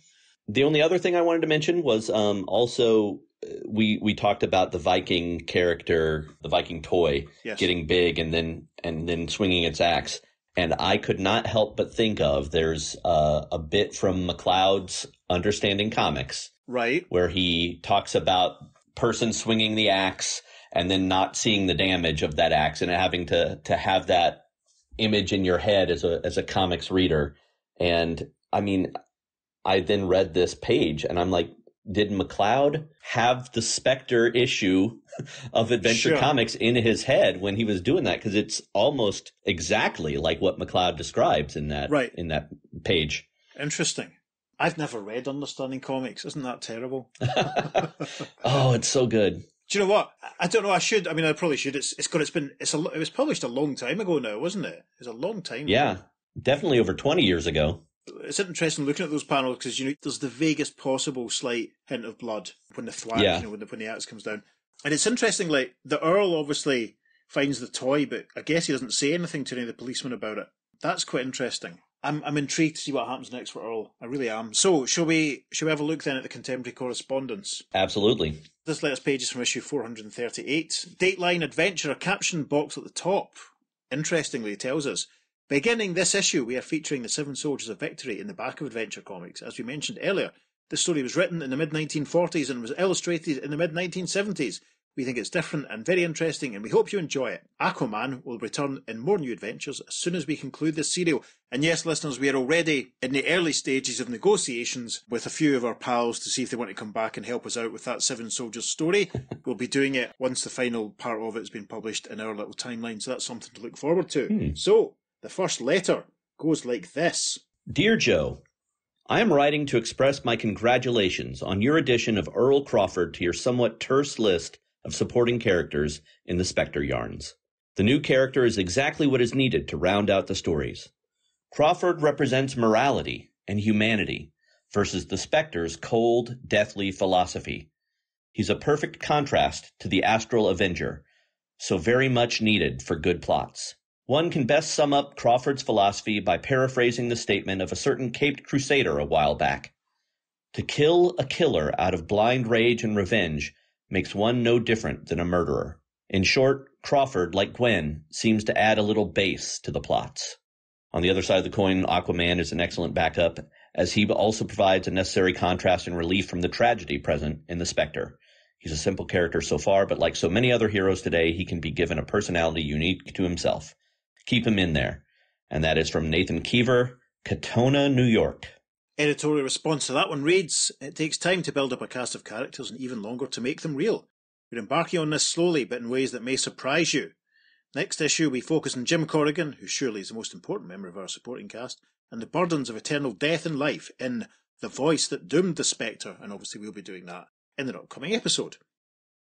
B: The only other thing I wanted to mention was also we talked about the Viking character, the Viking toy, getting big and then swinging its axe. And I could not help but think of, there's a bit from McCloud's Understanding Comics.
C: Right.
B: Where he talks about person swinging the axe and then not seeing the damage of that axe and having to have that image in your head as a comics reader. And I mean, I then read this page and I'm like, did McCloud have the Spectre issue of Adventure Comics in his head when he was doing that? Because it's almost exactly like what McCloud describes in that in that page.
C: Interesting. I've never read Understanding Comics. Isn't that terrible?
B: Oh, it's so good.
C: Do you know what? I don't know. I should. I mean, I probably should. It was published a long time ago now, wasn't it? It was a long time ago.
B: Yeah, definitely over 20 years ago.
C: It's interesting looking at those panels because there's the vaguest possible slight hint of blood when the thwack, when the axe comes down, and it's interesting. Like the Earl obviously finds the toy, but I guess he doesn't say anything to any of the policemen about it. That's quite interesting. I'm intrigued to see what happens next for Earl. I really am. So shall we have a look then at the contemporary correspondence?
B: Absolutely.
C: This latest page is from issue 438. Dateline Adventure, a caption box at the top. Interestingly, tells us, beginning this issue, we are featuring the 7 Soldiers of Victory in the back of Adventure Comics. As we mentioned earlier, this story was written in the mid-1940s and was illustrated in the mid-1970s. We think it's different and very interesting, and we hope you enjoy it. Aquaman will return in more new adventures as soon as we conclude this serial. And yes, listeners, we are already in the early stages of negotiations with a few of our pals to see if they want to come back and help us out with that Seven Soldiers story. We'll be doing it once the final part of it has been published in our little timeline, so that's something to look forward to. So, the first letter goes like this.
B: Dear Joe, I am writing to express my congratulations on your addition of Earl Crawford to your somewhat terse list of supporting characters in the Spectre yarns. The new character is exactly what is needed to round out the stories. Crawford represents morality and humanity versus the Spectre's cold, deathly philosophy. He's a perfect contrast to the Astral Avenger, so very much needed for good plots. One can best sum up Crawford's philosophy by paraphrasing the statement of a certain caped crusader a while back. To kill a killer out of blind rage and revenge makes one no different than a murderer. In short, Crawford, like Gwen, seems to add a little bass to the plots. On the other side of the coin, Aquaman is an excellent backup, as he also provides a necessary contrast and relief from the tragedy present in the Spectre. He's a simple character so far, but like so many other heroes today, he can be given a personality unique to himself. Keep him in there. And that is from Nathan Keever, Katona, New York.
C: Editorial response to that one reads, it takes time to build up a cast of characters and even longer to make them real. We're embarking on this slowly, but in ways that may surprise you. Next issue, we focus on Jim Corrigan, who surely is the most important member of our supporting cast, and the burdens of eternal death and life in The Voice That Doomed the Spectre, and obviously we'll be doing that in an upcoming episode.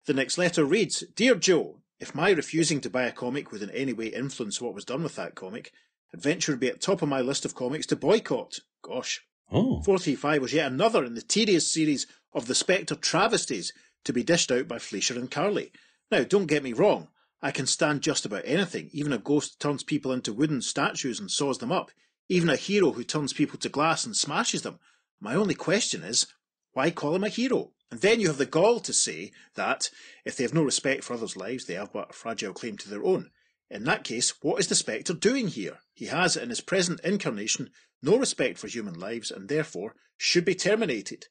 C: The next letter reads, Dear Joe, if my refusing to buy a comic would in any way influence what was done with that comic, Adventure would be at top of my list of comics to boycott. Gosh. 435 was yet another in the tedious series of the Spectre travesties to be dished out by Fleischer and Carley. Now, don't get me wrong, I can stand just about anything, even a ghost turns people into wooden statues and saws them up, even a hero who turns people to glass and smashes them. My only question is, why call him a hero? And then you have the gall to say that, if they have no respect for others' lives, they have but a fragile claim to their own. In that case, what is the Spectre doing here? He has, in his present incarnation, no respect for human lives, and therefore should be terminated.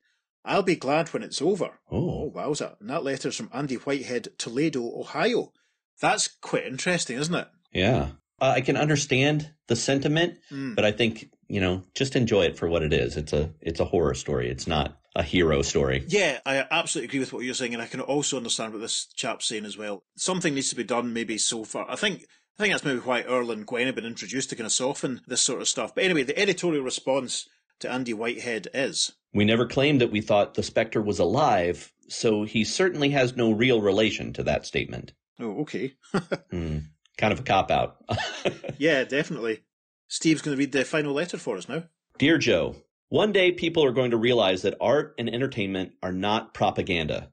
C: I'll be glad when it's over. Oh, wowza. And that letter's from Andy Whitehead, Toledo, Ohio. That's quite interesting, isn't it?
B: Yeah. I can understand the sentiment, but I think, just enjoy it for what it is. It's a horror story. It's not a hero story.
C: Yeah, I absolutely agree with what you're saying, and I can also understand what this chap's saying as well. Something needs to be done maybe so far. I think that's maybe why Earl and Gwen have been introduced to kind of soften this sort of stuff. But anyway, the editorial response to Andy Whitehead is,
B: we never claimed that we thought the Spectre was alive, so he certainly has no real relation to that statement.
C: Oh, okay.
B: Kind of a cop-out.
C: Yeah, definitely. Steve's going to read the final letter for us now.
B: Dear Joe, one day people are going to realize that art and entertainment are not propaganda.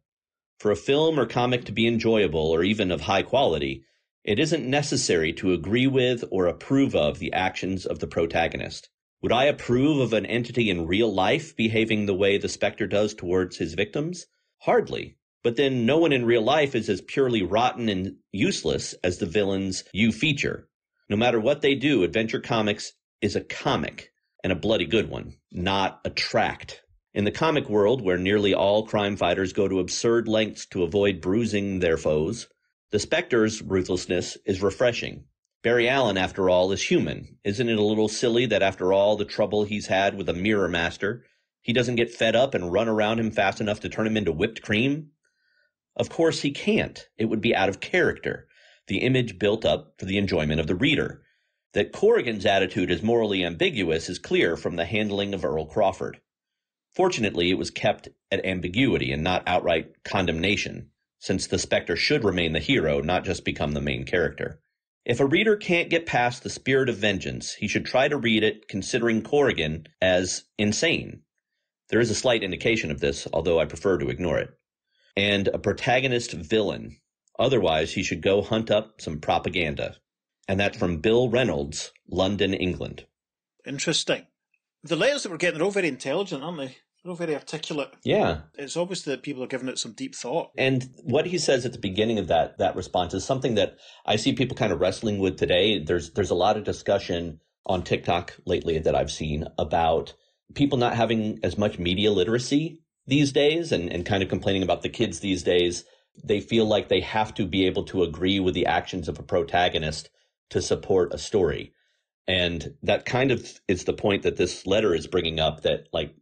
B: For a film or comic to be enjoyable or even of high quality, it isn't necessary to agree with or approve of the actions of the protagonist. Would I approve of an entity in real life behaving the way the Spectre does towards his victims? Hardly. But then no one in real life is as purely rotten and useless as the villains you feature. No matter what they do, Adventure Comics is a comic, and a bloody good one, not a tract. In the comic world, where nearly all crime fighters go to absurd lengths to avoid bruising their foes, the Spectre's ruthlessness is refreshing. Barry Allen, after all, is human. Isn't it a little silly that after all the trouble he's had with a Mirror Master, he doesn't get fed up and run around him fast enough to turn him into whipped cream? Of course he can't. It would be out of character, the image built up for the enjoyment of the reader. That Corrigan's attitude is morally ambiguous is clear from the handling of Earl Crawford. Fortunately, it was kept at ambiguity and not outright condemnation, since the Spectre should remain the hero, not just become the main character. If a reader can't get past the spirit of vengeance, he should try to read it considering Corrigan as insane. There is a slight indication of this, although I prefer to ignore it. And a protagonist villain. Otherwise, he should go hunt up some propaganda. And that's from Bill Reynolds, London, England.
C: Interesting. The letters that we're getting are all very intelligent, aren't they? They're all very articulate.
B: Yeah.
C: It's obvious that people are giving it some deep thought.
B: And what he says at the beginning of that response is something that I see people kind of wrestling with today. There's a lot of discussion on TikTok lately that I've seen about people not having as much media literacy these days and kind of complaining about the kids these days they feel like they have to be able to agree with the actions of a protagonist to support a story. And that kind of is the point that this letter is bringing up, that like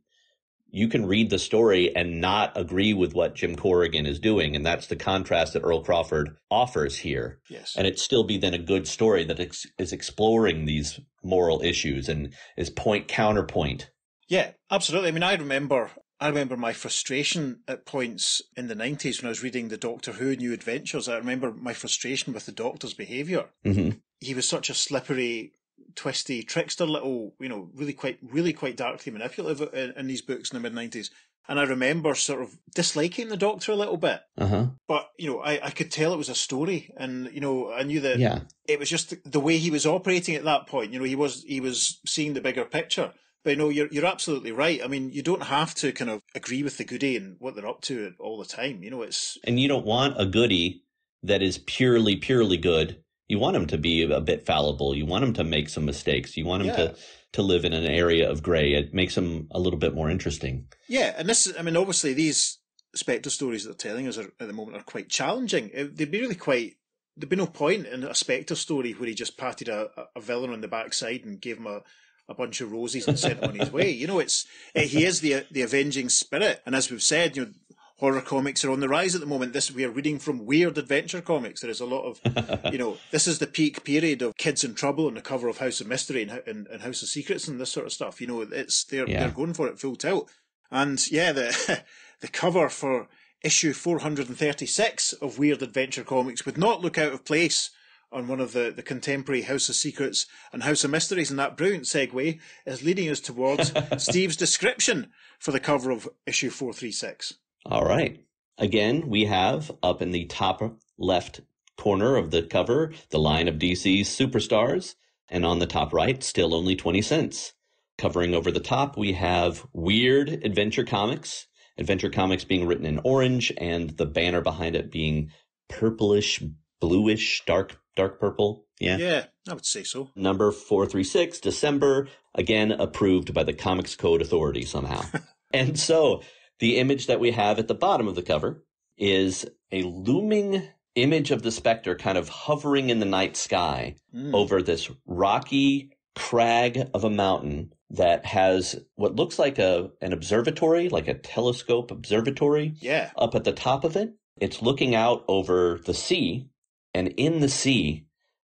B: you can read the story and not agree with what Jim Corrigan is doing. And that's the contrast that Earl Crawford offers here.
C: Yes.
B: And it still be then a good story that is exploring these moral issues and is point counterpoint.
C: Yeah, absolutely. I mean, I remember my frustration at points in the 90s when I was reading the Doctor Who New Adventures. I remember my frustration with the Doctor's behaviour.
B: Mm-hmm.
C: He was such a slippery, twisty, trickster little, really quite darkly manipulative in these books in the mid-90s. And I remember sort of disliking the Doctor a little bit.
B: Uh-huh.
C: But, I could tell it was a story. And, I knew that it was just the way he was operating at that point. He was seeing the bigger picture. But, you're absolutely right. I mean, you don't have to kind of agree with the goodie and what they're up to all the time.
B: And you don't want a goodie that is purely good. You want him to be a bit fallible. You want him to make some mistakes. You want him to live in an area of gray. It makes him a little bit more interesting.
C: Yeah, and obviously these Spectre stories that they're telling us at the moment are quite challenging. There'd be no point in a Spectre story where he just patted a villain on the backside and gave him a bunch of roses and sent him on his way. He is the avenging spirit. And as we've said, horror comics are on the rise at the moment. We are reading from Weird Adventure Comics. There is a lot of, this is the peak period of Kids in Trouble on the cover of House of Mystery and House of Secrets and this sort of stuff. They're going for it full tilt. And the cover for issue 436 of Weird Adventure Comics would not look out of place on one of the contemporary House of Secrets and House of Mysteries. And that brilliant segue is leading us towards Steve's description for the cover of issue 436.
B: All right. Again, we have up in the top left corner of the cover, the line of DC's superstars. And on the top right, still only 20 cents. Covering over the top, we have Weird Adventure Comics. Adventure Comics being written in orange and the banner behind it being purplish, bluish, dark purple.
C: Yeah, I would say so.
B: Number 436, December, again approved by the Comics Code Authority somehow. And so the image that we have at the bottom of the cover is a looming image of the Spectre kind of hovering in the night sky over this rocky crag of a mountain that has what looks like an observatory, like a telescope observatory up at the top of it. It's looking out over the sea, and in the sea,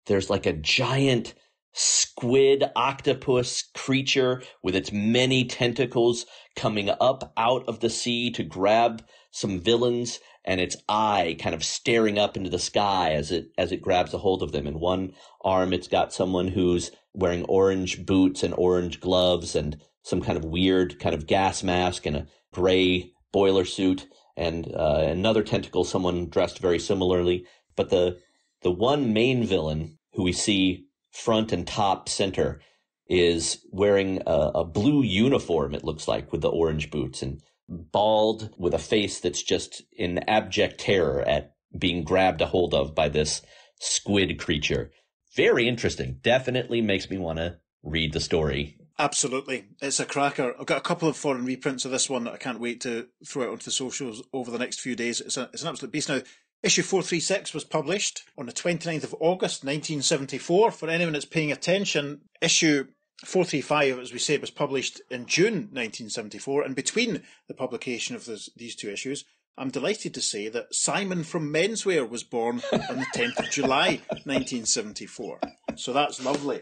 B: there's like a giant squid octopus creature with its many tentacles coming up out of the sea to grab some villains, and its eye kind of staring up into the sky as it grabs a hold of them. In one arm, it's got someone who's wearing orange boots and orange gloves and some kind of weird kind of gas mask and a gray boiler suit, and another tentacle, someone dressed very similarly. But the one main villain who we see front and top center is wearing a blue uniform, it looks like, with the orange boots, and bald with a face that's just in abject terror at being grabbed a hold of by this squid creature. Very interesting. Definitely makes me want to read the story.
C: Absolutely. It's a cracker. I've got a couple of foreign reprints of this one that I can't wait to throw out onto the socials over the next few days. It's an absolute beast. Now, issue 436 was published on the 29th of August, 1974. For anyone that's paying attention, issue 435, as we said, was published in June 1974. And between the publication of these two issues, I'm delighted to say that Simon from Menswear was born on the 10th of July, 1974. So that's lovely.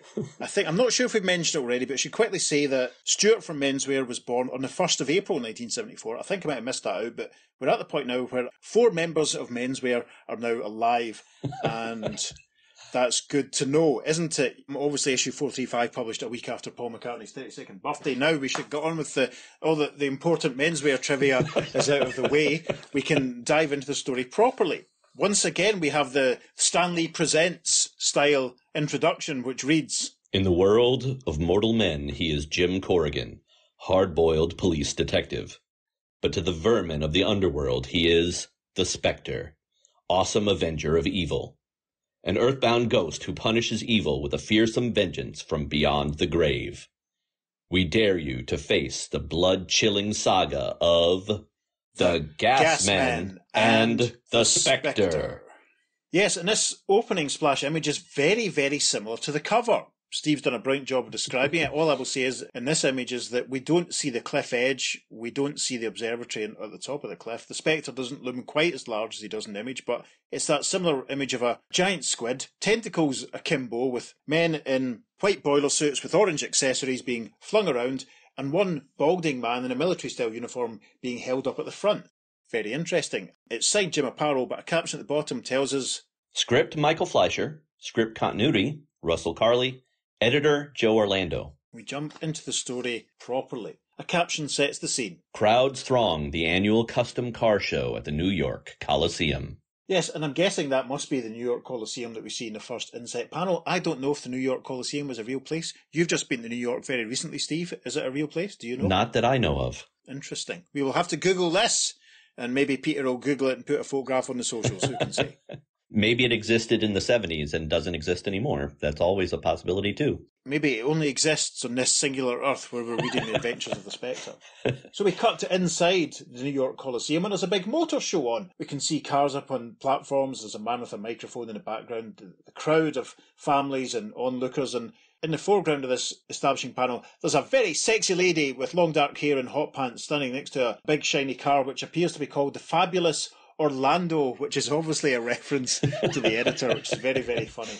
C: I'm not sure if we've mentioned it already, but I should quickly say that Stuart from Menswear was born on the 1st of April, 1974. I think I might have missed that out, but we're at the point now where 4 members of Menswear are now alive, and that's good to know, isn't it? Obviously, issue 435 published a week after Paul McCartney's 32nd birthday. Now we should get on with all the important menswear trivia is out of the way. We can dive into the story properly. Once again, we have the Stanley Presents style introduction, which reads,
B: "In the world of mortal men, he is Jim Corrigan, hard-boiled police detective. But to the vermin of the underworld, he is the Spectre, awesome avenger of evil. An earthbound ghost who punishes evil with a fearsome vengeance from beyond the grave. We dare you to face the blood-chilling saga of The Gasmen and the Spectre.
C: Yes, and this opening splash image is very, very similar to the cover. Steve's done a brilliant job of describing it. All I will say is, in this image, is that we don't see the cliff edge, we don't see the observatory at the top of the cliff. The Spectre doesn't loom quite as large as he does in the image, but it's that similar image of a giant squid, tentacles akimbo, with men in white boiler suits with orange accessories being flung around, and one balding man in a military-style uniform being held up at the front. Very interesting. It's signed Jim Aparo, but a caption at the bottom tells us...
B: Script Michael Fleischer, script continuity Russell Carley, editor Joe Orlando.
C: We jump into the story properly. A caption sets the scene.
B: Crowds throng the annual custom car show at the New York Coliseum.
C: Yes, and I'm guessing that must be the New York Coliseum that we see in the first inset panel. I don't know if the New York Coliseum was a real place. You've just been to New York very recently, Steve. Is it a real place? Do you know?
B: Not that I know of.
C: Interesting. We will have to Google this, and maybe Peter will Google it and put a photograph on the socials, who can say.
B: Maybe it existed in the 70s and doesn't exist anymore. That's always a possibility, too.
C: Maybe it only exists on this singular Earth where we're reading the adventures of the Spectre. So we cut to inside the New York Coliseum, and there's a big motor show on. We can see cars up on platforms. There's a man with a microphone in the background. The crowd of families and onlookers. And in the foreground of this establishing panel, there's a very sexy lady with long dark hair and hot pants standing next to a big shiny car, which appears to be called the Fabulous Orlando, which is obviously a reference to the editor, which is very, very funny.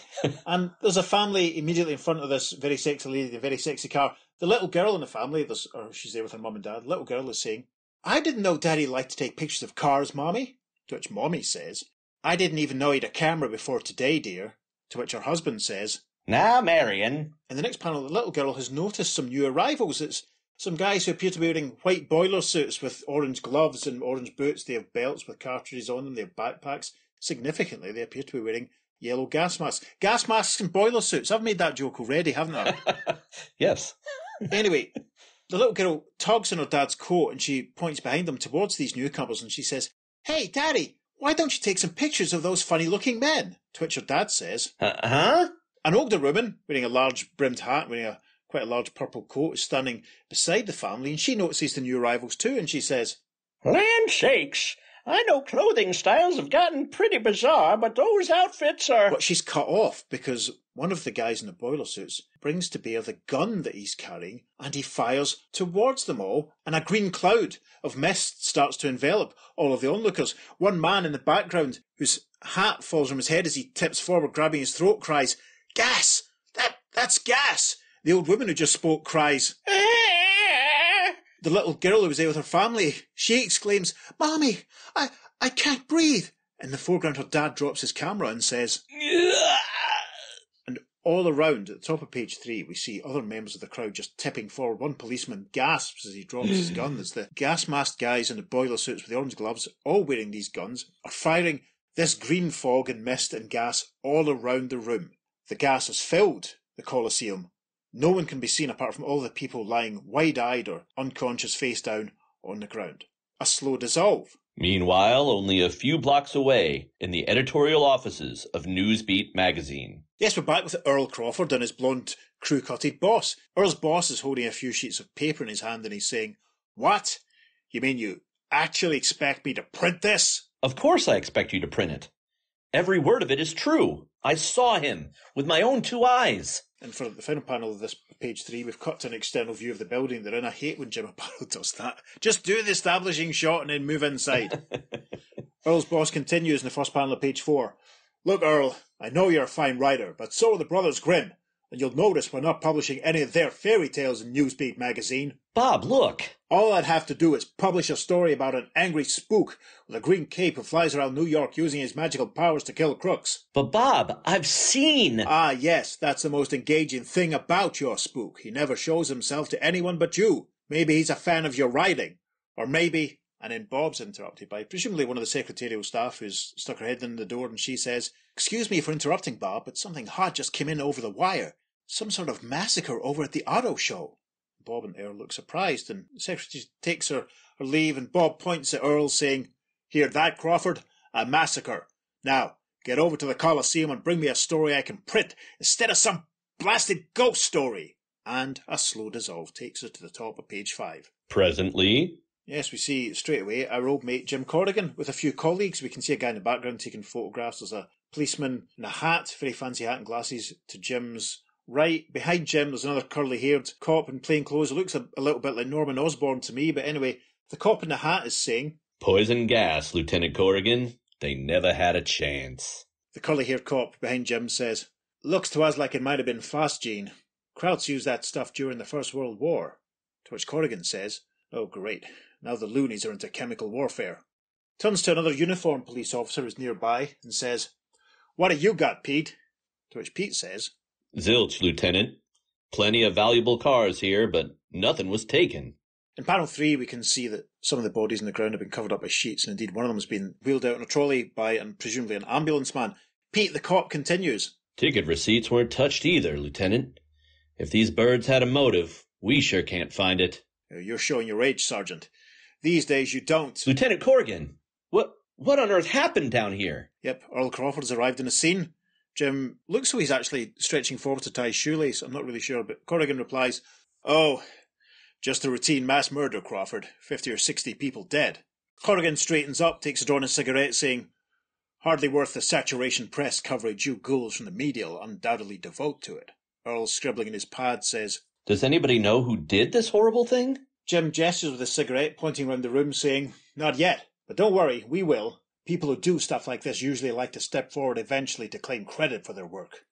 C: And there's a family immediately in front of this very sexy lady, the very sexy car. The little girl in the family, or she's there with her mum and dad, the little girl is saying, "I didn't know Daddy liked to take pictures of cars, Mommy." To which Mommy says, "I didn't even know he had a camera before today, dear." To which her husband says,
B: "Now, Marion."
C: In the next panel, the little girl has noticed some new arrivals. It's some guys who appear to be wearing white boiler suits with orange gloves and orange boots. They have belts with cartridges on them. They have backpacks. Significantly, they appear to be wearing yellow gas masks. Gas masks and boiler suits. I've made that joke already, haven't I?
B: Yes.
C: Anyway, the little girl tugs on her dad's coat and she points behind them towards these newcomers and she says, "Hey, Daddy, why don't you take some pictures of those funny-looking men?" To which her dad says,
B: Huh?
C: An older woman, wearing a large brimmed hat, wearing quite a large purple coat, is standing beside the family, and she notices the new arrivals too, and she says,
D: "Land sakes, I know clothing styles have gotten pretty bizarre, but those outfits are..."
C: But she's cut off because one of the guys in the boiler suits brings to bear the gun that he's carrying, and he fires towards them all, and a green cloud of mist starts to envelop all of the onlookers. One man in the background, whose hat falls from his head as he tips forward, grabbing his throat, cries, "Gas! That's gas!" The old woman who just spoke cries. The little girl who was there with her family, she exclaims, "Mommy, I can't breathe." In the foreground, her dad drops his camera and says, and all around, at the top of page 3, we see other members of the crowd just tipping forward. One policeman gasps as he drops his gun as the gas-masked guys in the boiler suits with the orange gloves, all wearing these guns, are firing this green fog and mist and gas all around the room. The gas has filled the Coliseum. No one can be seen apart from all the people lying wide-eyed or unconscious face down on the ground. A slow dissolve.
B: Meanwhile, only a few blocks away, in the editorial offices of Newsbeat magazine.
C: Yes, we're back with Earl Crawford and his blonde, crew-cutted boss. Earl's boss is holding a few sheets of paper in his hand and he's saying, "What? You mean you actually expect me to print this?"
B: Of course I expect you to print it. Every word of it is true. I saw him with my own 2 eyes.
C: And for the final panel of this page 3, we've cut to an external view of the building they're in. I hate when Jim Aparo does that. Just do the establishing shot and then move inside. Earl's boss continues in the first panel of page 4. "Look, Earl, I know you're a fine writer, but so are the Brothers Grimm, and you'll notice we're not publishing any of their fairy tales in Newsbeat magazine.
B: Bob, look.
C: All I'd have to do is publish a story about an angry spook with a green cape who flies around New York using his magical powers to kill crooks."
B: But Bob, I've seen...
C: "Ah, yes, that's the most engaging thing about your spook. He never shows himself to anyone but you. Maybe he's a fan of your writing. Or maybe..." And then Bob's interrupted by presumably one of the secretarial staff who's stuck her head in the door, and she says, "Excuse me for interrupting, Bob, but something hot just came in over the wire. Some sort of massacre over at the auto show." Bob and Earl look surprised, and the secretary takes her leave, and Bob points at Earl, saying, "Hear that, Crawford? A massacre. Now, get over to the Coliseum and bring me a story I can print, instead of some blasted ghost story." And a slow dissolve takes her to the top of page 5.
B: Presently,
C: Yes, we see straight away our old mate Jim Corrigan with a few colleagues. We can see a guy in the background taking photographs. There's a policeman in a hat, very fancy hat and glasses, to Jim's right. Behind Jim, there's another curly-haired cop in plain clothes. It looks a little bit like Norman Osborn to me, but anyway, the cop in the hat is saying,
B: "Poison gas, Lieutenant Corrigan. They never had a chance."
C: The curly-haired cop behind Jim says, "Looks to us like it might have been fast, Gene. Krauts used that stuff during the First World War." To which Corrigan says, "Oh, great. Now the loonies are into chemical warfare." Turns to another uniformed police officer who's nearby and says, "What have you got, Pete?" To which Pete says,
B: "Zilch, Lieutenant. Plenty of valuable cars here, but nothing was taken."
C: In panel 3, we can see that some of the bodies on the ground have been covered up by sheets, and indeed one of them has been wheeled out in a trolley by, and presumably, an ambulance man. Pete, the cop, continues,
B: "Ticket receipts weren't touched either, Lieutenant. If these birds had a motive, we sure can't find it."
C: "You're showing your age, Sergeant. These days you don't."
B: "Lieutenant Corrigan, what on earth happened down here?"
C: Yep, Earl Crawford has arrived in the scene. Jim looks so he's actually stretching forward to tie his shoelace. I'm not really sure, but Corrigan replies, "Oh, just a routine mass murder, Crawford. 50 or 60 people dead." Corrigan straightens up, takes a draw on his cigarette, saying, "Hardly worth the saturation press coverage you ghouls from the media will undoubtedly devote to it." Earl, scribbling in his pad, says,
B: "Does anybody know who did this horrible thing?"
C: Jim gestures with his cigarette, pointing around the room, saying, "Not yet, but don't worry, we will. People who do stuff like this usually like to step forward eventually to claim credit for their work."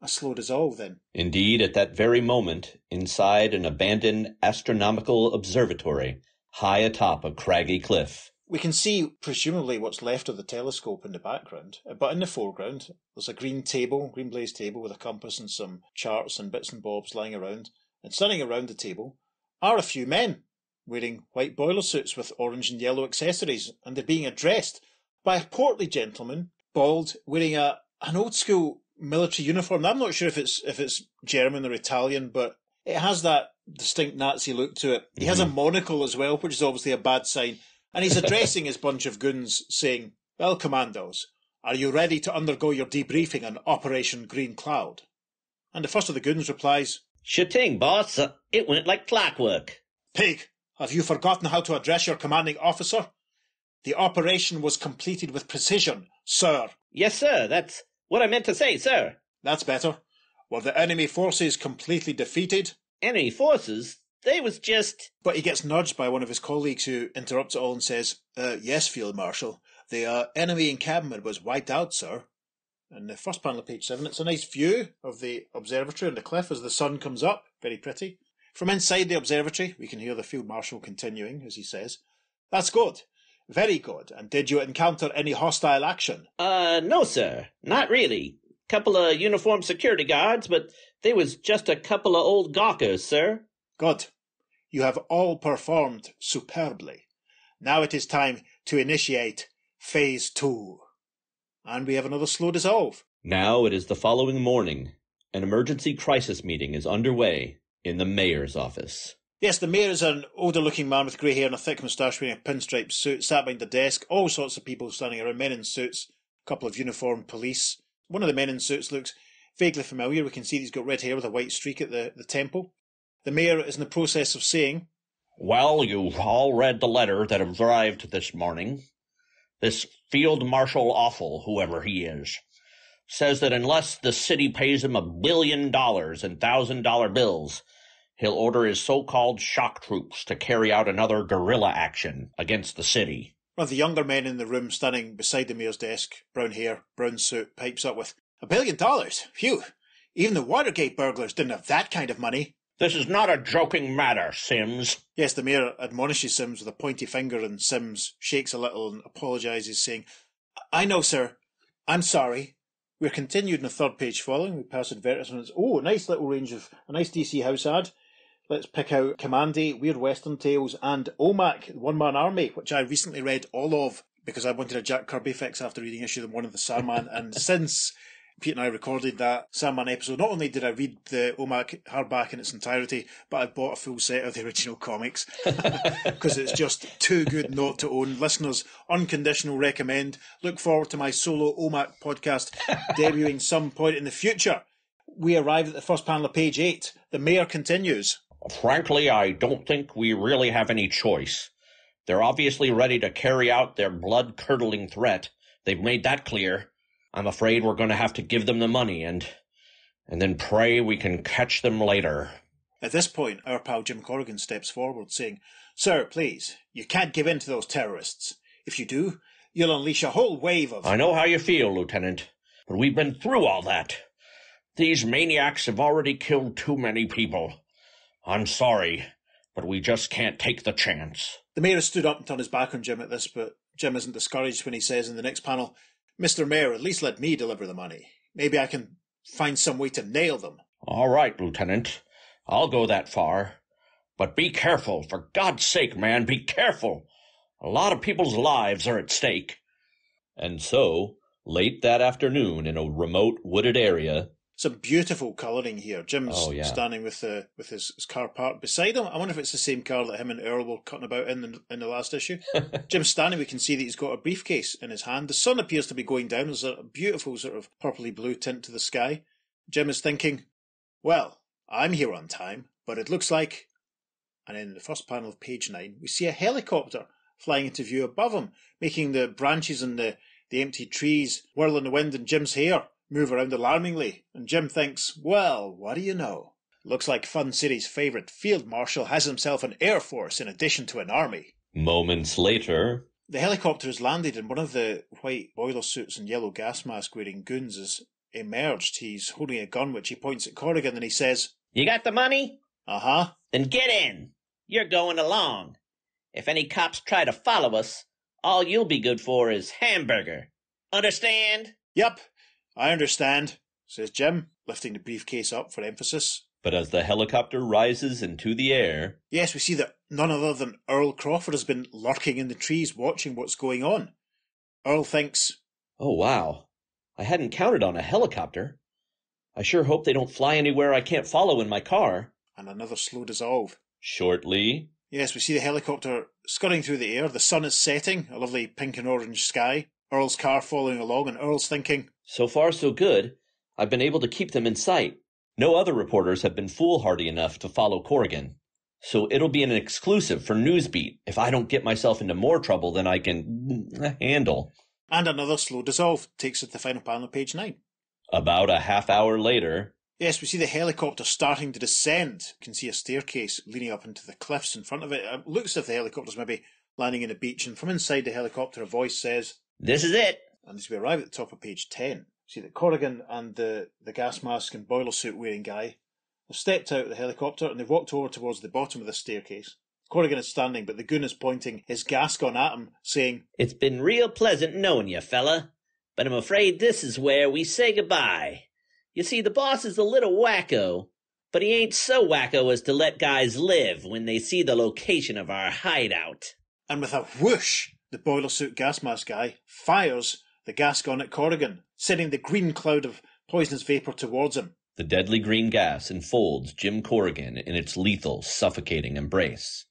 C: A slow dissolve, then.
B: Indeed, at that very moment, inside an abandoned astronomical observatory, high atop a craggy cliff.
C: We can see, presumably, what's left of the telescope in the background, but in the foreground, there's a green glazed table with a compass and some charts and bits and bobs lying around, and standing around the table are a few men, wearing white boiler suits with orange and yellow accessories, and they're being addressed by a portly gentleman, bald, wearing an old-school military uniform. I'm not sure if it's German or Italian, but it has that distinct Nazi look to it. He has a monocle as well, which is obviously a bad sign. And he's addressing his bunch of goons, saying, "Well, commandos, are you ready to undergo your debriefing on Operation Green Cloud?" And the first of the goons replies,
D: "Shitting, boss. It went like clockwork."
C: "Pig, have you forgotten how to address your commanding officer? The operation was completed with precision, sir."
D: "Yes, sir. That's what I meant to say, sir."
C: "That's better. Were the enemy forces completely defeated?"
D: "Enemy forces? They was just..."
C: But he gets nudged by one of his colleagues who interrupts it all and says, "Yes, Field Marshal. The enemy encampment was wiped out, sir." And the first panel of page 7, it's a nice view of the observatory on the cliff as the sun comes up. Very pretty. From inside the observatory, we can hear the Field Marshal continuing, as he says, "That's good. Very good. And did you encounter any hostile action?"
D: No, sir. Not really. Couple of uniformed security guards, but they was just a couple of old gawkers, sir."
C: "Good. You have all performed superbly. Now it is time to initiate Phase 2. And we have another slow dissolve.
B: Now it is the following morning. An emergency crisis meeting is underway in the mayor's office.
C: Yes, the mayor is an older-looking man with grey hair and a thick moustache wearing a pinstripe suit, sat behind the desk, all sorts of people standing around, men in suits, a couple of uniformed police. One of the men in suits looks vaguely familiar. We can see he's got red hair with a white streak at the temple. The mayor is in the process of saying,
D: "Well, you've all read the letter that arrived this morning. This Field Marshal Awful, whoever he is, says that unless the city pays him $1 billion in $1,000 bills, he'll order his so-called shock troops to carry out another guerrilla action against the city."
C: One of the younger men in the room standing beside the mayor's desk, brown hair, brown suit, pipes up with, $1 billion? Phew! Even the Watergate burglars didn't have that kind of money."
D: "This is not a joking matter, Sims."
C: Yes, the mayor admonishes Sims with a pointy finger, and Sims shakes a little and apologises, saying, "I know, sir. I'm sorry." We're continued in the third page following. We pass advertisements. Oh, a nice little range of a nice DC house ad. Let's pick out Commandy, Weird Western Tales, and OMAC, the One-Man Army, which I recently read all of because I wanted a Jack Kirby fix after reading issue 1 of the Sandman. And since Pete and I recorded that Sandman episode, not only did I read the OMAC hardback in its entirety, but I bought a full set of the original comics because it's just too good not to own. Listeners, unconditional recommend. Look forward to my solo OMAC podcast debuting some point in the future. We arrive at the first panel of page 8. The mayor continues.
D: "Frankly, I don't think we really have any choice. They're obviously ready to carry out their blood-curdling threat. They've made that clear. I'm afraid we're going to have to give them the money and then pray we can catch them later.
C: At this point, our pal Jim Corrigan steps forward, saying, "Sir, please, you can't give in to those terrorists. If you do, you'll unleash a whole wave of—"
D: I know how you feel, Lieutenant, but we've been through all that. These maniacs have already killed too many people. I'm sorry, but we just can't take the chance.
C: The mayor has stood up and turned his back on Jim at this, but Jim isn't discouraged when he says in the next panel, "Mr. Mayor, at least let me deliver the money. Maybe I can find some way to nail them."
D: All right, Lieutenant. I'll go that far. But be careful. For God's sake, man, be careful. A lot of people's lives are at stake.
B: And so, late that afternoon in a remote wooded area...
C: Some beautiful colouring here. Jim's standing with his car parked beside him. I wonder if it's the same car that him and Earl were cutting about in the last issue. Jim's standing. We can see that he's got a briefcase in his hand. The sun appears to be going down. There's a beautiful sort of purpley blue tint to the sky. Jim is thinking, well, I'm here on time, but it looks like... And in the first panel of page 9, we see a helicopter flying into view above him, making the branches and the empty trees whirl in the wind, and Jim's hair move around alarmingly. And Jim thinks, well, what do you know? Looks like Fun City's favourite field marshal has himself an air force in addition to an army.
B: Moments later...
C: The helicopter has landed, and one of the white boiler suits and yellow gas mask wearing goons has emerged. He's holding a gun which he points at Corrigan and he says,
E: "You got the money?
C: Uh-huh."
E: Then get in. You're going along. If any cops try to follow us, all you'll be good for is hamburger. Understand?"
C: "Yep, I understand," says Jim, lifting the briefcase up for emphasis.
B: But as the helicopter rises into the air...
C: Yes, we see that none other than Earl Crawford has been lurking in the trees watching what's going on. Earl thinks,
B: oh wow, I hadn't counted on a helicopter. I sure hope they don't fly anywhere I can't follow in my car.
C: And another slow dissolve.
B: Shortly...
C: Yes, we see the helicopter scurrying through the air. The sun is setting, a lovely pink and orange sky. Earl's car following along, and Earl's thinking,
B: so far so good. I've been able to keep them in sight. No other reporters have been foolhardy enough to follow Corrigan. So it'll be an exclusive for Newsbeat if I don't get myself into more trouble than I can handle.
C: And another slow dissolve takes us to the final panel of page 9.
B: About a half hour later...
C: Yes, we see the helicopter starting to descend. You can see a staircase leading up into the cliffs in front of it. It looks as if the helicopter's maybe landing in a beach, and from inside the helicopter a voice says,
E: "This is it."
C: And as we arrive at the top of page 10, see that Corrigan and the gas mask and boiler suit wearing guy have stepped out of the helicopter and they've walked over towards the bottom of the staircase. Corrigan is standing, but the goon is pointing his gas gun at him, saying,
E: "It's been real pleasant knowing you, fella, but I'm afraid this is where we say goodbye. You see, the boss is a little wacko, but he ain't so wacko as to let guys live when they see the location of our hideout."
C: And with a whoosh, the boiler suit gas mask guy fires the gas gun at Corrigan, sending the green cloud of poisonous vapour towards him.
B: The deadly green gas enfolds Jim Corrigan in its lethal, suffocating embrace,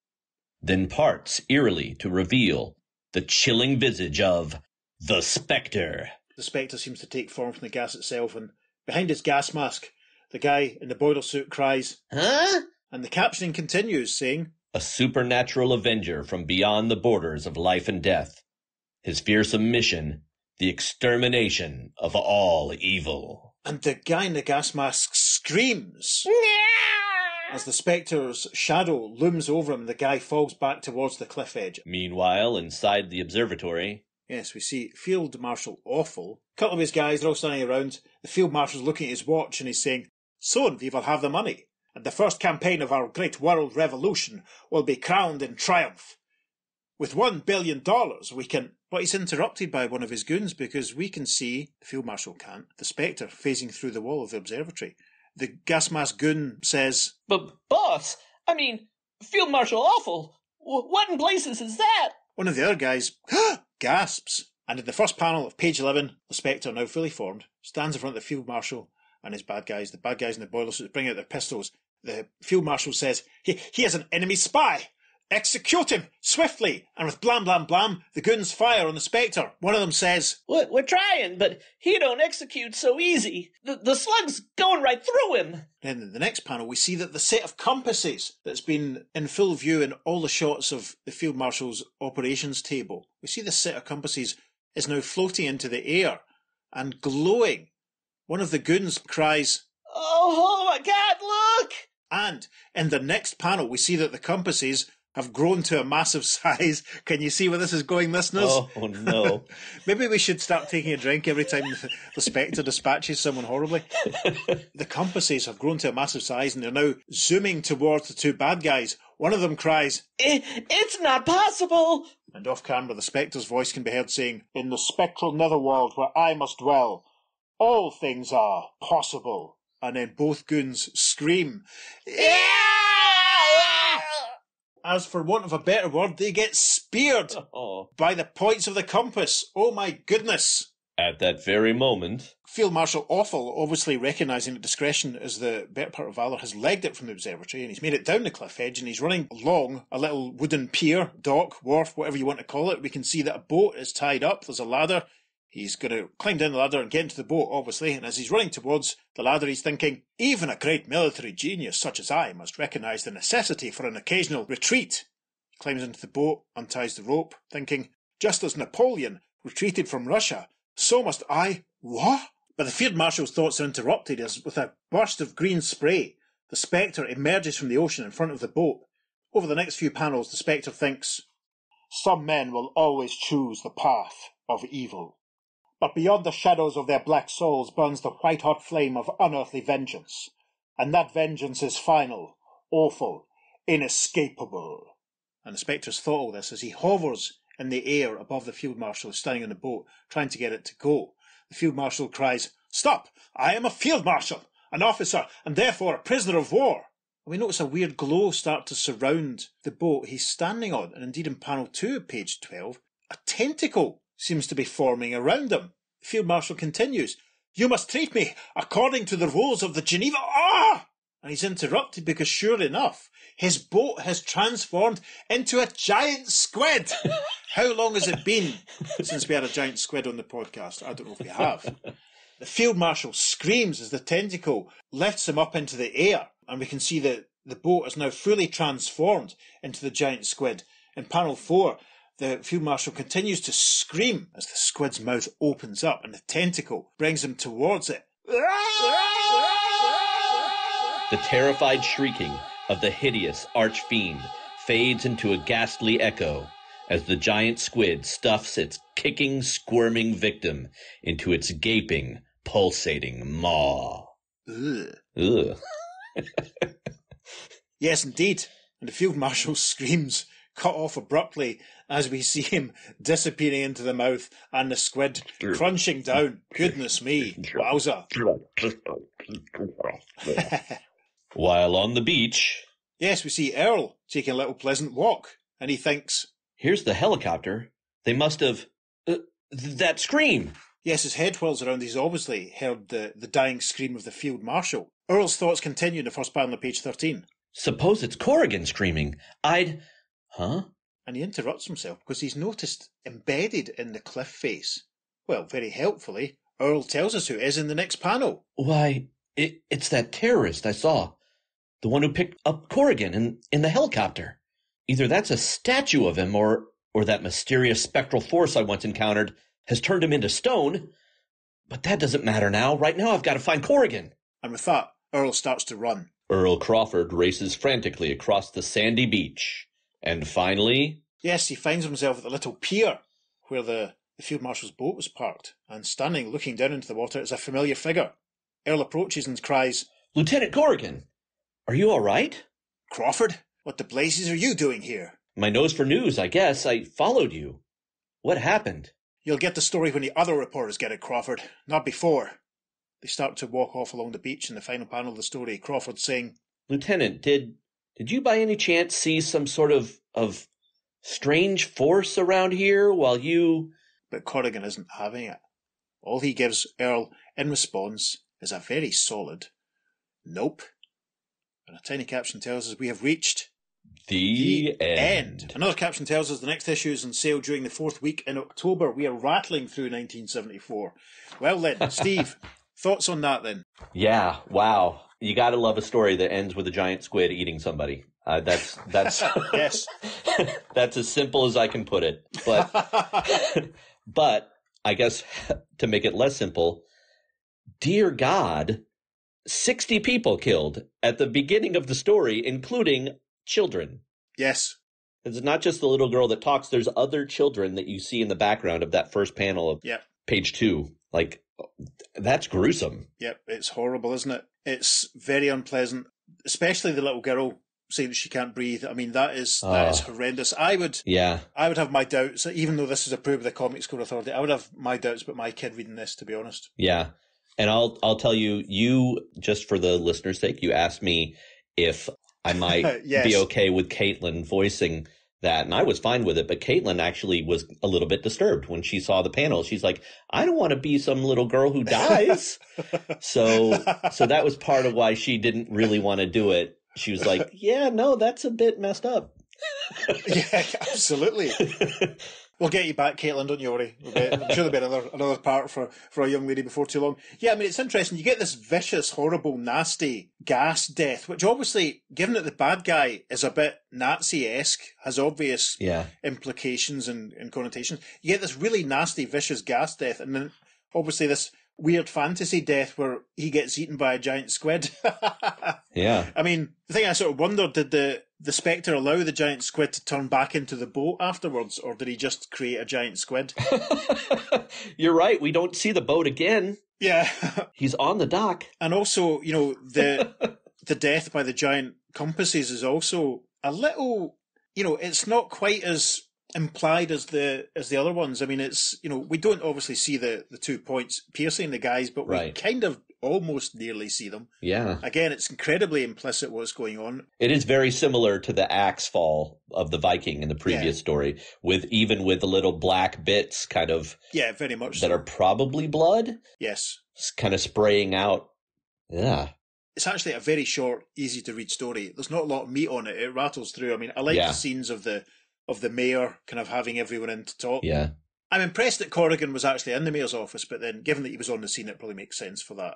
B: then parts eerily to reveal the chilling visage of the Spectre.
C: The Spectre seems to take form from the gas itself, and behind his gas mask, the guy in the boiler suit cries,
E: "Huh?"
C: And the captioning continues, saying,
B: a supernatural avenger from beyond the borders of life and death. His fearsome mission, the extermination of all evil.
C: And the guy in the gas mask screams as the Spectre's shadow looms over him and the guy falls back towards the cliff edge.
B: Meanwhile, inside the observatory...
C: Yes, we see Field Marshal Awful. A couple of his guys are all standing around. The Field Marshal's looking at his watch and he's saying, "Soon we will have the money, and the first campaign of our great world revolution will be crowned in triumph. With $1 billion we can..." But he's interrupted by one of his goons because we can see, the Field Marshal can't, the Spectre phasing through the wall of the observatory. The gas mask goon says,
F: "But boss, I mean, Field Marshal Awful, what in blazes is that?"
C: One of the other guys gasps. And in the first panel of page 11, the Spectre, now fully formed, stands in front of the Field Marshal and his bad guys. The bad guys in the boiler suits bring out their pistols. The Field Marshal says, he has an enemy spy. Execute him, swiftly! And with blam blam blam, the goons fire on the Spectre. One of them says,
F: We're trying, but he don't execute so easy. The slug's going right through him.
C: Then in the next panel, we see that the set of compasses that's been in full view in all the shots of the Field Marshal's operations table, we see this set of compasses is now floating into the air and glowing. One of the goons cries,
F: Oh my God, look!
C: and in the next panel, we see that the compasses have grown to a massive size. Can you see where this is going, listeners?
B: Oh, no.
C: Maybe we should start taking a drink every time the Spectre dispatches someone horribly. The compasses have grown to a massive size and they're now zooming towards the two bad guys. One of them cries,
F: It's not possible!
C: and off camera the Spectre's voice can be heard saying, In the spectral netherworld where I must dwell, all things are possible. And then both goons scream,
F: Yeah!
C: As for want of a better word, they get speared by the points of the compass. Oh my goodness.
B: At that very moment,
C: Field Marshal Awful, obviously recognising that discretion is the better part of valour, has legged it from the observatory and he's made it down the cliff edge and he's running along a little wooden pier, dock, wharf, whatever you want to call it. We can see that a boat is tied up. There's a ladder. He's going to climb down the ladder and get into the boat, obviously, and as he's running towards the ladder, he's thinking, even a great military genius such as I must recognise the necessity for an occasional retreat. He climbs into the boat, unties the rope, thinking, just as Napoleon retreated from Russia, so must I. What? But the Field Marshal's thoughts are interrupted as, with a burst of green spray, the Spectre emerges from the ocean in front of the boat. Over the next few panels, the Spectre thinks, some men will always choose the path of evil. But beyond the shadows of their black souls burns the white-hot flame of unearthly vengeance. And that vengeance is final, awful, inescapable. And the Spectre's thought all this as he hovers in the air above the Field Marshal standing in the boat, trying to get it to go. The Field Marshal cries, Stop! I am a Field Marshal, an officer, and therefore a prisoner of war. And we notice a weird glow start to surround the boat he's standing on, and indeed in panel 2 of page 12, a tentacle seems to be forming around him. The Field Marshal continues, You must treat me according to the rules of the Geneva... Ah! And he's interrupted because sure enough, his boat has transformed into a giant squid. How long has it been since we had a giant squid on the podcast? I don't know if we have. The Field Marshal screams as the tentacle lifts him up into the air, and we can see that the boat is now fully transformed into the giant squid. In panel 4, the Field Marshal continues to scream as the squid's mouth opens up and the tentacle brings him towards it.
B: the terrified shrieking of the hideous arch-fiend fades into a ghastly echo as the giant squid stuffs its kicking, squirming victim into its gaping, pulsating maw.
C: Ugh.
B: Ugh.
C: Yes, indeed. And the Field Marshal screams, cut off abruptly as we see him disappearing into the mouth and the squid crunching down. Goodness me. Wowza.
B: While on the beach...
C: Yes, we see Earl taking a little pleasant walk, and he thinks,
B: Here's the helicopter. They must have... that scream!
C: Yes, his head whirls around. He's obviously heard the dying scream of the Field Marshal. Earl's thoughts continue in the first panel of page 13.
B: Suppose it's Corrigan screaming. Huh?
C: And he interrupts himself because he's noticed embedded in the cliff face. Well, very helpfully, Earl tells us who it is in the next panel.
B: Why, it's that terrorist I saw. The one who picked up Corrigan in the helicopter. Either that's a statue of him or that mysterious spectral force I once encountered has turned him into stone. But that doesn't matter now. Right now I've got to find Corrigan.
C: And with that, Earl starts to run.
B: Earl Crawford races frantically across the sandy beach. And finally...
C: Yes, he finds himself at the little pier where the Field Marshal's boat was parked. And standing, looking down into the water, is a familiar figure. Earl approaches and cries,
B: Lieutenant Corrigan, are you all right?
C: Crawford, what the blazes are you doing here?
B: My nose for news, I guess. I followed you. What happened?
C: You'll get the story when the other reporters get it, Crawford, not before. They start to walk off along the beach in the final panel of the story, Crawford saying,
B: Lieutenant, did you by any chance see some sort of strange force around here while you...
C: But Corrigan isn't having it. All he gives Earl in response is a very solid nope. And a tiny caption tells us we have reached
B: The end.
C: Another caption tells us the next issue is on sale during the 4th week in October. We are rattling through 1974. Well then, Steve, thoughts on that then?
B: Yeah, wow. You got to love a story that ends with a giant squid eating somebody. That's
C: Yes.
B: That's as simple as I can put it. But I guess to make it less simple, dear God, 60 people killed at the beginning of the story, including children.
C: Yes.
B: It's not just the little girl that talks. There's other children that you see in the background of that first panel of page 2. Like, that's gruesome.
C: Yep, it's horrible, isn't it? It's very unpleasant, especially the little girl saying that she can't breathe. I mean, that is horrendous. I would have my doubts, even though this is approved by the Comic Score Authority. I would have my doubts about my kid reading this, to be honest.
B: Yeah, and I'll tell you, just for the listeners' sake, you asked me if I might be okay with Caitlin voicing that, and I was fine with it, but Caitlin actually was a little bit disturbed when she saw the panel. She's like, I don't want to be some little girl who dies. so that was part of why she didn't really want to do it. She was like, yeah, no, that's a bit messed up.
C: Yeah, absolutely. We'll get you back, Caitlin, don't you worry. I'm sure there'll be another part for a young lady before too long. Yeah, I mean, it's interesting. You get this vicious, horrible, nasty gas death, which obviously, given that the bad guy is a bit Nazi-esque, has obvious implications and connotations. You get this really nasty, vicious gas death, and then obviously this weird fantasy death where he gets eaten by a giant squid.
B: Yeah.
C: I mean, the thing I sort of wondered, did the Spectre allow the giant squid to turn back into the boat afterwards, or did he just create a giant squid?
B: You're right. We don't see the boat again.
C: Yeah.
B: He's on the dock.
C: And also, the death by the giant compasses is also a little, it's not quite as implied as the other ones. I mean, it's, we don't obviously see the 2 points piercing the guys, but we kind of almost nearly see them.
B: Yeah.
C: Again, it's incredibly implicit what's going on.
B: It is very similar to the axe fall of the Viking in the previous story, with the little black bits kind of
C: very much
B: that are probably blood.
C: Yes.
B: Kind of spraying out. Yeah.
C: It's actually a very short, easy to read story. There's not a lot of meat on it. It rattles through. I mean, I like the scenes of the mayor kind of having everyone in to talk.
B: Yeah.
C: I'm impressed that Corrigan was actually in the mayor's office, but then given that he was on the scene, it probably makes sense for that.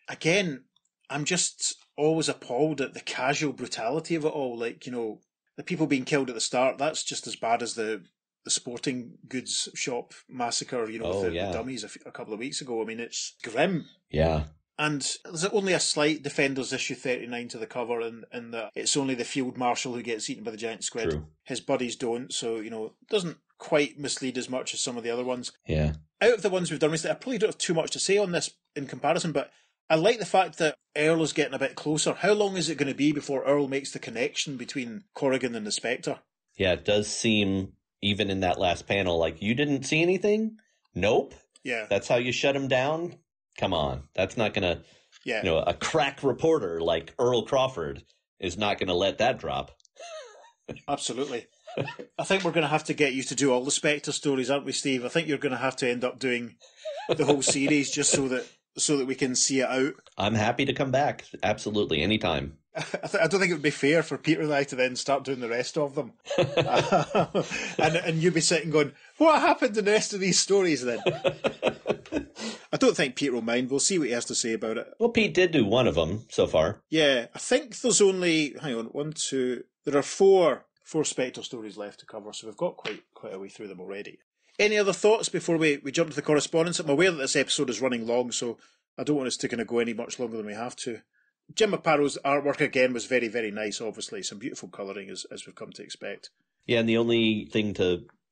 C: Again, I'm just always appalled at the casual brutality of it all. Like, the people being killed at the start, that's just as bad as the sporting goods shop massacre, with the dummies a couple of weeks ago. I mean, it's grim.
B: Yeah.
C: And there's only a slight Defenders issue 39 to the cover, and that it's only the field marshal who gets eaten by the giant squid.
B: True.
C: His buddies don't, so, it doesn't quite mislead as much as some of the other ones.
B: Yeah.
C: Out of the ones we've done recently, I probably don't have too much to say on this in comparison, but I like the fact that Earl is getting a bit closer. How long is it going to be before Earl makes the connection between Corrigan and the Spectre?
B: Yeah, it does seem, even in that last panel, like, you didn't see anything? Nope.
C: Yeah.
B: That's how you shut him down? Come on. That's not going to, a crack reporter like Earl Crawford is not going to let that drop.
C: Absolutely. I think we're going to have to get you to do all the Spectre stories, aren't we, Steve? I think you're going to have to end up doing the whole series just so that we can see it out.
B: I'm happy to come back. Absolutely. Anytime.
C: I don't think it would be fair for Peter and I to then start doing the rest of them. and you'd be sitting going, what happened in the rest of these stories then? I don't think Pete will mind. We'll see what he has to say about it.
B: Well, Pete did do one of them so far.
C: Yeah, I think there's only, there are four Spectre stories left to cover, so we've got quite a way through them already. Any other thoughts before we jump to the correspondence? I'm aware that this episode is running long, so I don't want us to kind of go any much longer than we have to. Jim Apato's artwork again was very, very nice, obviously. Some beautiful colouring as we've come to expect.
B: Yeah, and the only thing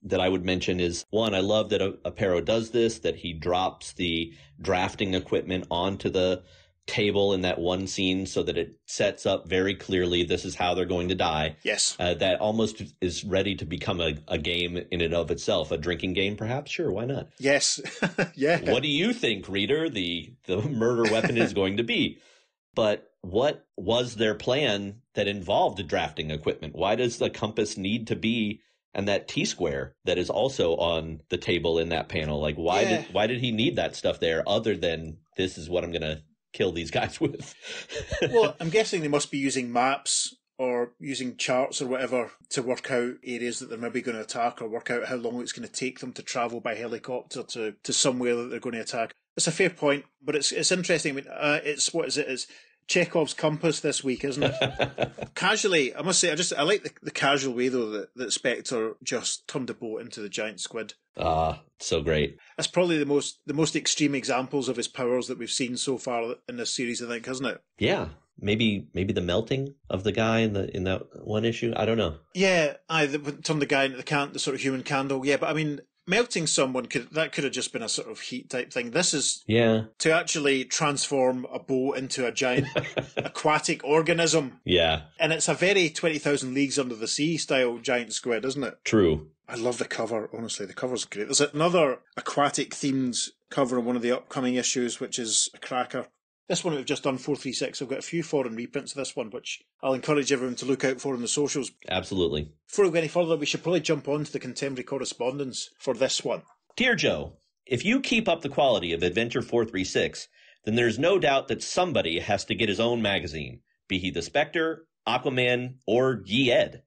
B: that I would mention is, one, I love that Aparo does this, that he drops the drafting equipment onto the table in that one scene so that it sets up very clearly this is how they're going to die.
C: Yes.
B: That almost is ready to become a game in and of itself. A drinking game, perhaps? Sure, why not?
C: Yes. Yeah.
B: What do you think, reader, the murder weapon is going to be? But what was their plan that involved the drafting equipment? Why does the compass need to be, and that T-square that is also on the table in that panel? Like, why did he need that stuff there other than this is what I'm going to kill these guys with?
C: Well, I'm guessing they must be using maps or using charts or whatever to work out areas that they're maybe going to attack, or work out how long it's going to take them to travel by helicopter to somewhere that they're going to attack. It's a fair point, but it's interesting. I mean, it's Chekhov's compass this week, isn't it? Casually, I must say, I like the casual way, though, that Spectre just turned a boat into the giant squid.
B: So great.
C: That's probably the most extreme examples of his powers that we've seen so far in this series, I think, isn't it?
B: Yeah. Maybe the melting of the guy in that one issue. I don't know.
C: Yeah, turn the guy into the sort of human candle. Yeah, but I mean, melting someone could have just been a sort of heat type thing. This is to actually transform a boat into a giant aquatic organism.
B: Yeah,
C: and it's a very 20,000 Leagues Under the Sea style giant squid, isn't it?
B: True.
C: I love the cover. Honestly, the cover's great. There's another aquatic themed cover in one of the upcoming issues, which is a cracker. This one we've just done, 436. I've got a few foreign reprints of this one, which I'll encourage everyone to look out for on the socials.
B: Absolutely.
C: Before we go any further, we should probably jump on to the contemporary correspondence for this one.
B: Dear Joe, if you keep up the quality of Adventure 436, then there's no doubt that somebody has to get his own magazine, be he the Spectre, Aquaman, or Ye Ed.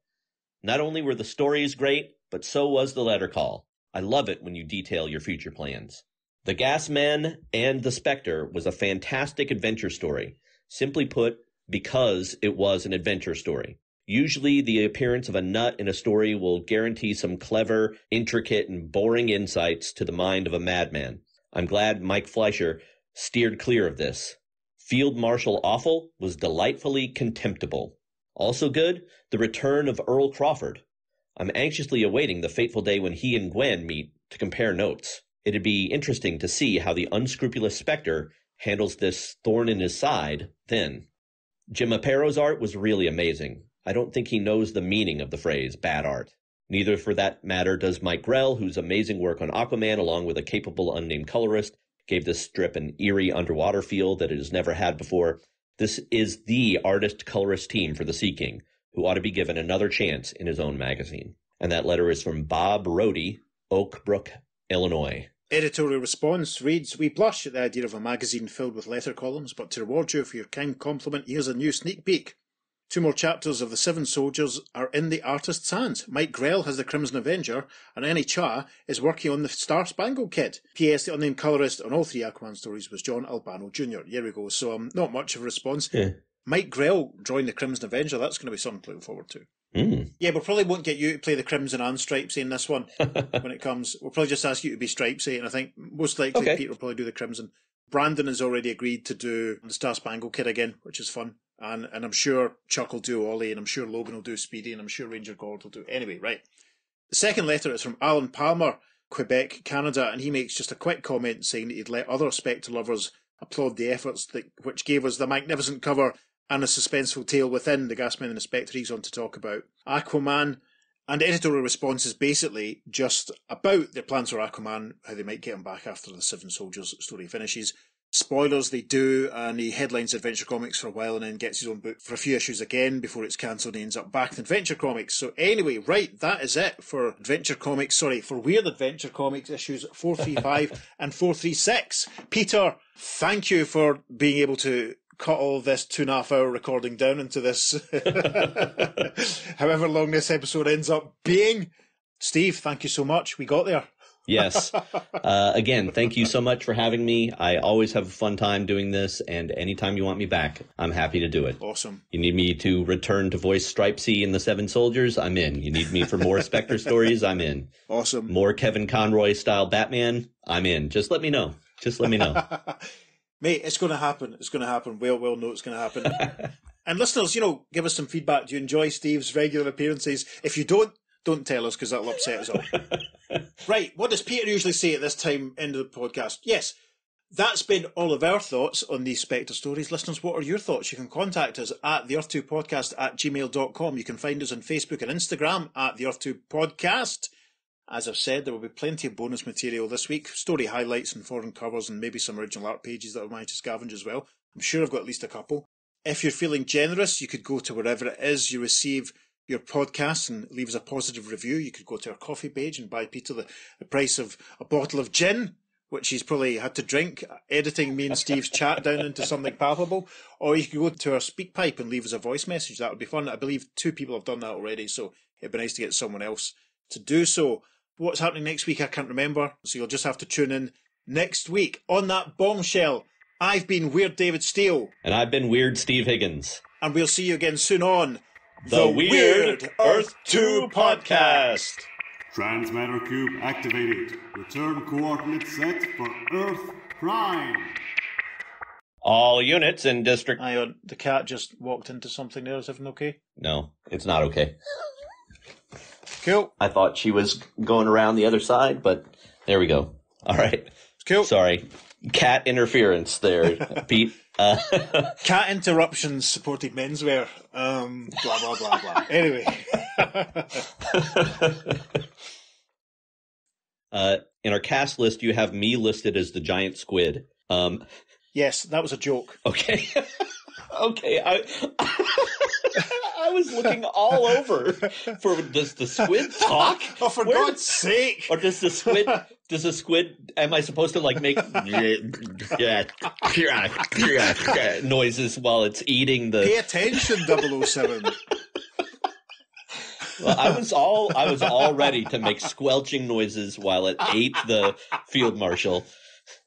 B: Not only were the stories great, but so was the letter call. I love it when you detail your future plans. The Gasmen and the Spectre was a fantastic adventure story. Simply put, because it was an adventure story. Usually the appearance of a nut in a story will guarantee some clever, intricate, and boring insights to the mind of a madman. I'm glad Mike Fleischer steered clear of this. Field Marshal Awful was delightfully contemptible. Also good, the return of Earl Crawford. I'm anxiously awaiting the fateful day when he and Gwen meet to compare notes. It'd be interesting to see how the unscrupulous Spectre handles this thorn in his side then. Jim Appero's art was really amazing. I don't think he knows the meaning of the phrase bad art. Neither, for that matter, does Mike Grell, whose amazing work on Aquaman, along with a capable unnamed colorist, gave this strip an eerie underwater feel that it has never had before. This is the artist-colorist team for the Sea King, who ought to be given another chance in his own magazine. And that letter is from Bob Rohde, Oak Brook, Illinois.
C: Editorial response reads, "We blush at the idea of a magazine filled with letter columns, but to reward you for your kind compliment, here's a new sneak peek. 2 more chapters of The Seven Soldiers are in the artist's hands. Mike Grell has the Crimson Avenger, and Annie Cha is working on the Star Spangled Kid. P.S. The unnamed colourist on all 3 Aquaman stories was John Albano Jr. Here we go. So not much of a response.
B: Yeah.
C: Mike Grell drawing the Crimson Avenger, that's going to be something to look forward to.
B: Yeah,
C: we probably won't get you to play the Crimson and Stripesy in this one when it comes. We'll probably just ask you to be Stripesy, and I think most likely Peter will probably do the Crimson. Brandon has already agreed to do the Star Spangled Kid again, which is fun. And I'm sure Chuck will do Ollie, and I'm sure Logan will do Speedy, and I'm sure Ranger Gord will do. Anyway, right. The second letter is from Alan Palmer, Quebec, Canada, and he makes just a quick comment saying that he'd let other Spectre lovers applaud the efforts which gave us the magnificent cover and a suspenseful tale within the Gasmen and the Spectre he's on to talk about Aquaman. And the editorial response is basically just about their plans for Aquaman, how they might get him back after the Seven Soldiers story finishes. Spoilers, they do, and he headlines Adventure Comics for a while and then gets his own book for a few issues again before it's cancelled and he ends up back in Adventure Comics. So anyway, right, that is it for for Weird Adventure Comics issues 435 and 436. Peter, thank you for being able to cut all of this 2.5 hour recording down into this, however long this episode ends up being. Steve, thank you so much. We got there.
B: Yes. Again, thank you so much for having me. I always have a fun time doing this, and anytime you want me back, I'm happy to do it.
C: Awesome.
B: You need me to return to voice Stripesy in the Seven Soldiers? I'm in. You need me for more Spectre stories? I'm in.
C: Awesome.
B: More Kevin Conroy style Batman? I'm in. Just let me know.
C: Mate, it's going to happen. It's going to happen. We'll know it's going to happen. And listeners, give us some feedback. Do you enjoy Steve's regular appearances? If you don't tell us, because that'll upset us all. Right, what does Peter usually say at this time in the podcast? Yes, that's been all of our thoughts on these Spectre stories. Listeners, what are your thoughts? You can contact us at theearth2podcast@gmail.com. You can find us on Facebook and Instagram at theearth2podcast. As I've said, there will be plenty of bonus material this week, story highlights and foreign covers, and maybe some original art pages that I've managed to scavenge as well. I'm sure I've got at least a couple. If you're feeling generous, you could go to wherever it is you receive your podcast and leave us a positive review. You could go to our coffee page and buy Peter the price of a bottle of gin, which he's probably had to drink, editing me and Steve's chat down into something palpable. Or you could go to our speak pipe and leave us a voice message. That would be fun. I believe 2 people have done that already, so it'd be nice to get someone else to do so. What's happening next week, I can't remember, so you'll just have to tune in next week. On that bombshell, I've been Weird David Steele.
B: And I've been Weird Steve Higgins.
C: And we'll see you again soon on
B: The Weird Earth 2 Podcast.
A: Transmatter cube activated. Return coordinates set for Earth Prime.
B: All units in District...
C: Hang on, the cat just walked into something there. Is everything okay?
B: No, it's not okay.
C: Cool.
B: I thought she was going around the other side, but there we go. All right.
C: Cool.
B: Sorry. Cat interference there, Pete.
C: Cat interruptions supported menswear. Blah, blah, blah, blah. Anyway.
B: In our cast list, you have me listed as the giant squid.
C: Yes, that was a joke.
B: Okay. Okay. I was looking all over for, does the squid talk?
C: Oh, for God's sake!
B: Or does the squid, am I supposed to like make noises while it's eating the...
C: Pay attention, 007.
B: Well, I was all ready to make squelching noises while it ate the field marshal.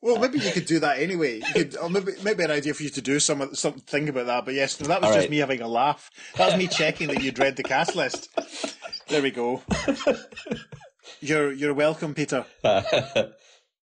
C: Well, maybe you could do that anyway. You could, or maybe an idea for you to do something about that. But yes, no, that was
B: all
C: just
B: right.
C: me having a laugh. That was me checking that you'd read the cast list. There we go. You're welcome, Peter.